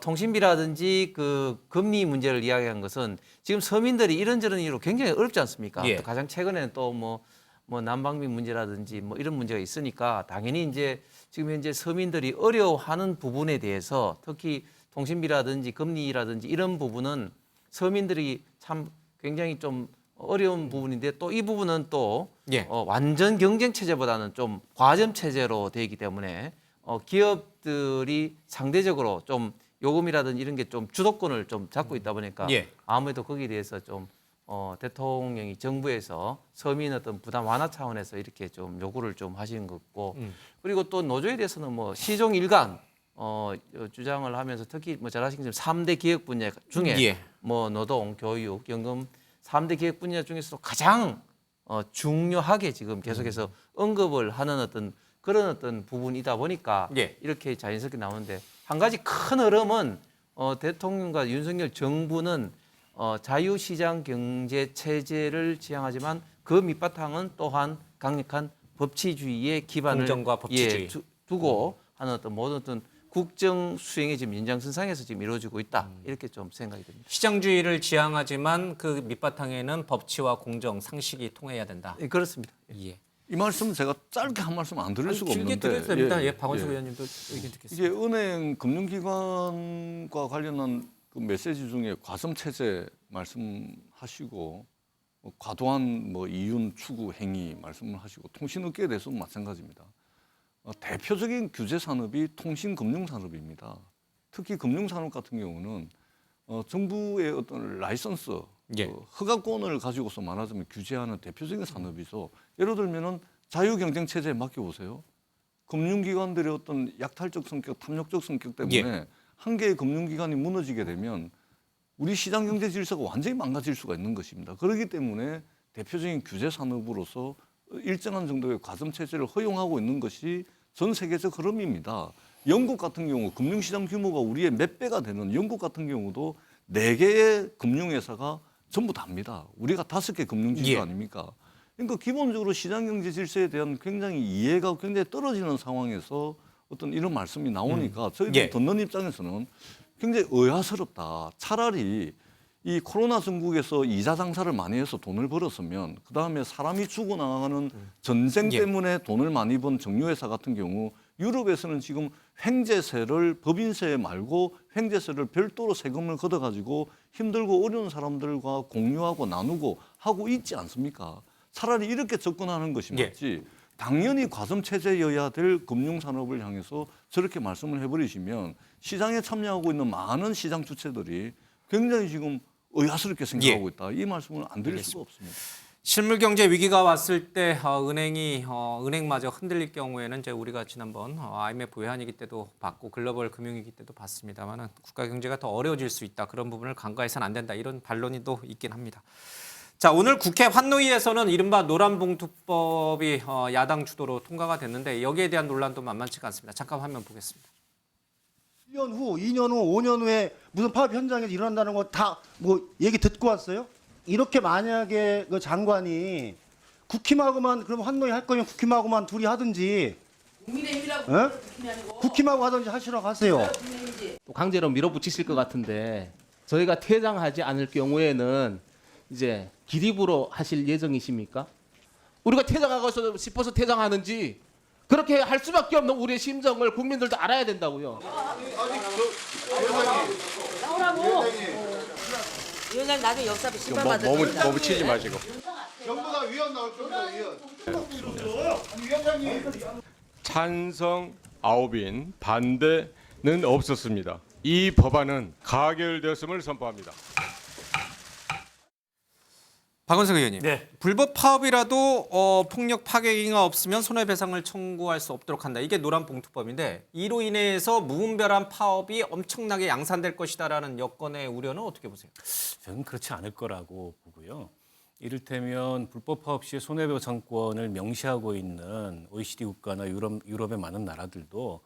통신비라든지 그 금리 문제를 이야기한 것은 지금 서민들이 이런저런 이유로 굉장히 어렵지 않습니까? 예. 또 가장 최근에는 또 난방비 문제라든지 이런 문제가 있으니까 당연히 이제 지금 현재 서민들이 어려워하는 부분에 대해서 특히 통신비라든지 금리라든지 이런 부분은 서민들이 참 굉장히 좀 어려운 부분인데 또 이 부분은 또 예. 완전 경쟁 체제보다는 좀 과점 체제로 되어 있기 때문에 기업들이 상대적으로 좀 요금이라든지 이런 게 좀 주도권을 좀 잡고 있다 보니까 예. 아무래도 거기에 대해서 좀 대통령이 정부에서 서민 어떤 부담 완화 차원에서 이렇게 좀 요구를 좀 하신 것 같고 그리고 또 노조에 대해서는 뭐 시종 일관 주장을 하면서 특히 뭐 잘 아시겠지만 3대 기획 분야 중에 뭐 노동, 교육, 연금 3대 기획 분야 중에서도 가장 중요하게 지금 계속해서 언급을 하는 어떤 그런 어떤 부분이다 보니까 이렇게 자연스럽게 나오는데 한 가지 큰 흐름은 대통령과 윤석열 정부는 자유시장 경제 체제를 지향하지만 그 밑바탕은 또한 강력한 법치주의의 기반을 공정과 법치주의. 두고 하는 어떤 모든 어떤 국정 수행의 지금 연장선상에서 지금 이루어지고 있다 이렇게 좀 생각이 듭니다. 시장주의를 지향하지만 그 밑바탕에는 법치와 공정, 상식이 통해야 된다. 네, 그렇습니다. 예. 이 말씀은 제가 짧게 한 말씀 안 드릴 수가 길게 없는데 드려도 됩니다. 예, 박원석 의원님도 의견 듣겠습니다. 이게 은행 금융기관과 관련한 그 메시지 중에 과점 체제 말씀하시고 과도한 뭐 이윤 추구 행위 말씀을 하시고 통신업계에 대해서도 마찬가지입니다. 대표적인 규제 산업이 통신금융산업입니다. 특히 금융산업 같은 경우는 정부의 어떤 라이선스, 허가권을 가지고서 말하자면 규제하는 대표적인 산업이죠. 예를 들면은 자유경쟁 체제에 맡겨보세요. 금융기관들의 어떤 약탈적 성격, 탐욕적 성격 때문에 한 개의 금융기관이 무너지게 되면 우리 시장 경제 질서가 완전히 망가질 수가 있는 것입니다. 그렇기 때문에 대표적인 규제 산업으로서 일정한 정도의 과점 체제를 허용하고 있는 것이 전 세계적 흐름입니다. 영국 같은 경우 금융시장 규모가 우리의 몇 배가 되는 영국 같은 경우도 4개의 금융회사가 전부 답니다. 우리가 5개 금융지주 아닙니까? 그러니까 기본적으로 시장 경제 질서에 대한 굉장히 이해가 굉장히 떨어지는 상황에서 어떤 이런 말씀이 나오니까 저희들 듣는 입장에서는 굉장히 의아스럽다. 차라리 이 코로나 전국에서 이자 장사를 많이 해서 돈을 벌었으면 그다음에 사람이 죽어나가는 전쟁 때문에 돈을 많이 번 정유회사 같은 경우 유럽에서는 지금 횡재세를 법인세 말고 횡재세를 별도로 세금을 걷어가지고 힘들고 어려운 사람들과 공유하고 나누고 하고 있지 않습니까? 차라리 이렇게 접근하는 것이 맞지. 당연히 과점 체제여야 될 금융산업을 향해서 저렇게 말씀을 해버리시면 시장에 참여하고 있는 많은 시장 주체들이 굉장히 지금 의아스럽게 생각하고 있다. 이 말씀을 안 드릴 수가 없습니다. 실물 경제 위기가 왔을 때 은행마저 흔들릴 경우에는 이제 우리가 지난번 IMF 외환위기 때도 봤고 글로벌 금융위기 때도 봤습니다만은 국가 경제가 더 어려워질 수 있다. 그런 부분을 간과해서는 안 된다. 이런 반론이 또 있긴 합니다. 자, 오늘 국회 환노위에서는 이른바 노란봉투법이 야당 주도로 통과가 됐는데 여기에 대한 논란도 만만치가 않습니다. 잠깐 화면 보겠습니다. 1년 후, 2년 후, 5년 후에 무슨 파업 현장에서 일어난다는 거 다 뭐 얘기 듣고 왔어요? 이렇게 만약에 그 장관이 국힘하고만 그럼 환노위 할 거면 국힘하고만 둘이 하든지 국민의힘이라고 국힘하고 하든지 하시라고 하세요. 또 강제로 밀어붙이실 것 같은데 저희가 퇴장하지 않을 경우에는 이제 기립으로 하실 예정이십니까? 우리가 퇴장하고 싶어서 퇴장하는지 그렇게 할 수밖에 없는 우리의 심정을 국민들도 알아야 된다고요. 나오라고. 위원장 나중에 역사비 심판 받을 겁니다. 몸을 치지 마시고. 정부가 위원 나올 겁니다. 위원장님. 찬성 9인 반대는 없었습니다. 이 법안은 가결되었음을 선포합니다. 박원석 의원님, 불법 파업이라도 폭력 파괴가 없으면 손해배상을 청구할 수 없도록 한다. 이게 노란봉투법인데 이로 인해서 무분별한 파업이 엄청나게 양산될 것이다라는 여건의 우려는 어떻게 보세요? 저는 그렇지 않을 거라고 보고요. 이를테면 불법 파업 시에 손해배상권을 명시하고 있는 OECD 국가나 유럽의 많은 나라들도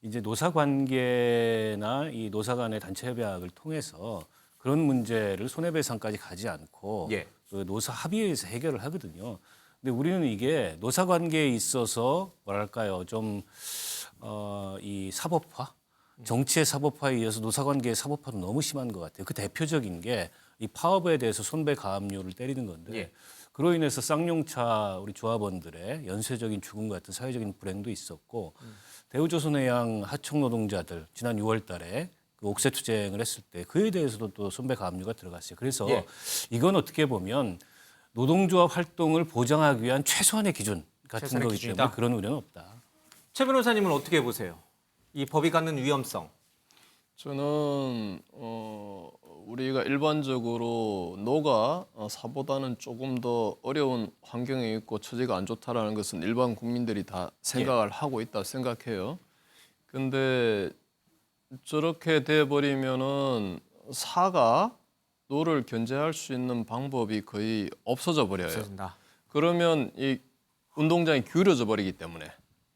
이제 노사관계나 이 노사 간의 단체 협약을 통해서 그런 문제를 손해배상까지 가지 않고 그 노사 합의에서 해결을 하거든요. 근데 우리는 이게 노사 관계에 있어서 뭐랄까요, 좀 이 사법화, 정치의 사법화에 의해서 노사 관계의 사법화도 너무 심한 것 같아요. 그 대표적인 게 이 파업에 대해서 손배 가압류를 때리는 건데 그로 인해서 쌍용차 우리 조합원들의 연쇄적인 죽음 같은 사회적인 불행도 있었고 대우조선해양 하청 노동자들 지난 6월달에 그 옥새 투쟁을 했을 때 그에 대해서도 또 손배 가압류가 들어갔어요. 그래서 이건 어떻게 보면 노동조합 활동을 보장하기 위한 최소한의 기준 같은 거기 때문에 그런 우려는 없다. 최 변호사님은 어떻게 보세요? 이 법이 갖는 위험성. 저는 우리가 일반적으로 노가 사보다는 조금 더 어려운 환경에 있고 처지가 안 좋다라는 것은 일반 국민들이 다 생각을 하고 있다 생각해요. 근데 저렇게 돼 버리면은 사가 노를 견제할 수 있는 방법이 거의 없어져 버려요. 없어진다. 그러면 이 운동장이 기울어져 버리기 때문에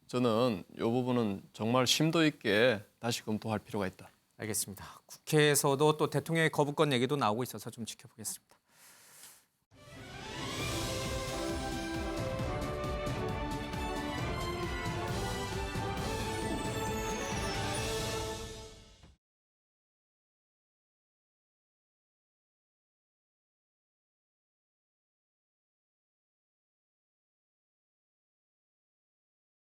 저는 이 부분은 정말 심도 있게 다시 검토할 필요가 있다. 알겠습니다. 국회에서도 또 대통령의 거부권 얘기도 나오고 있어서 좀 지켜보겠습니다.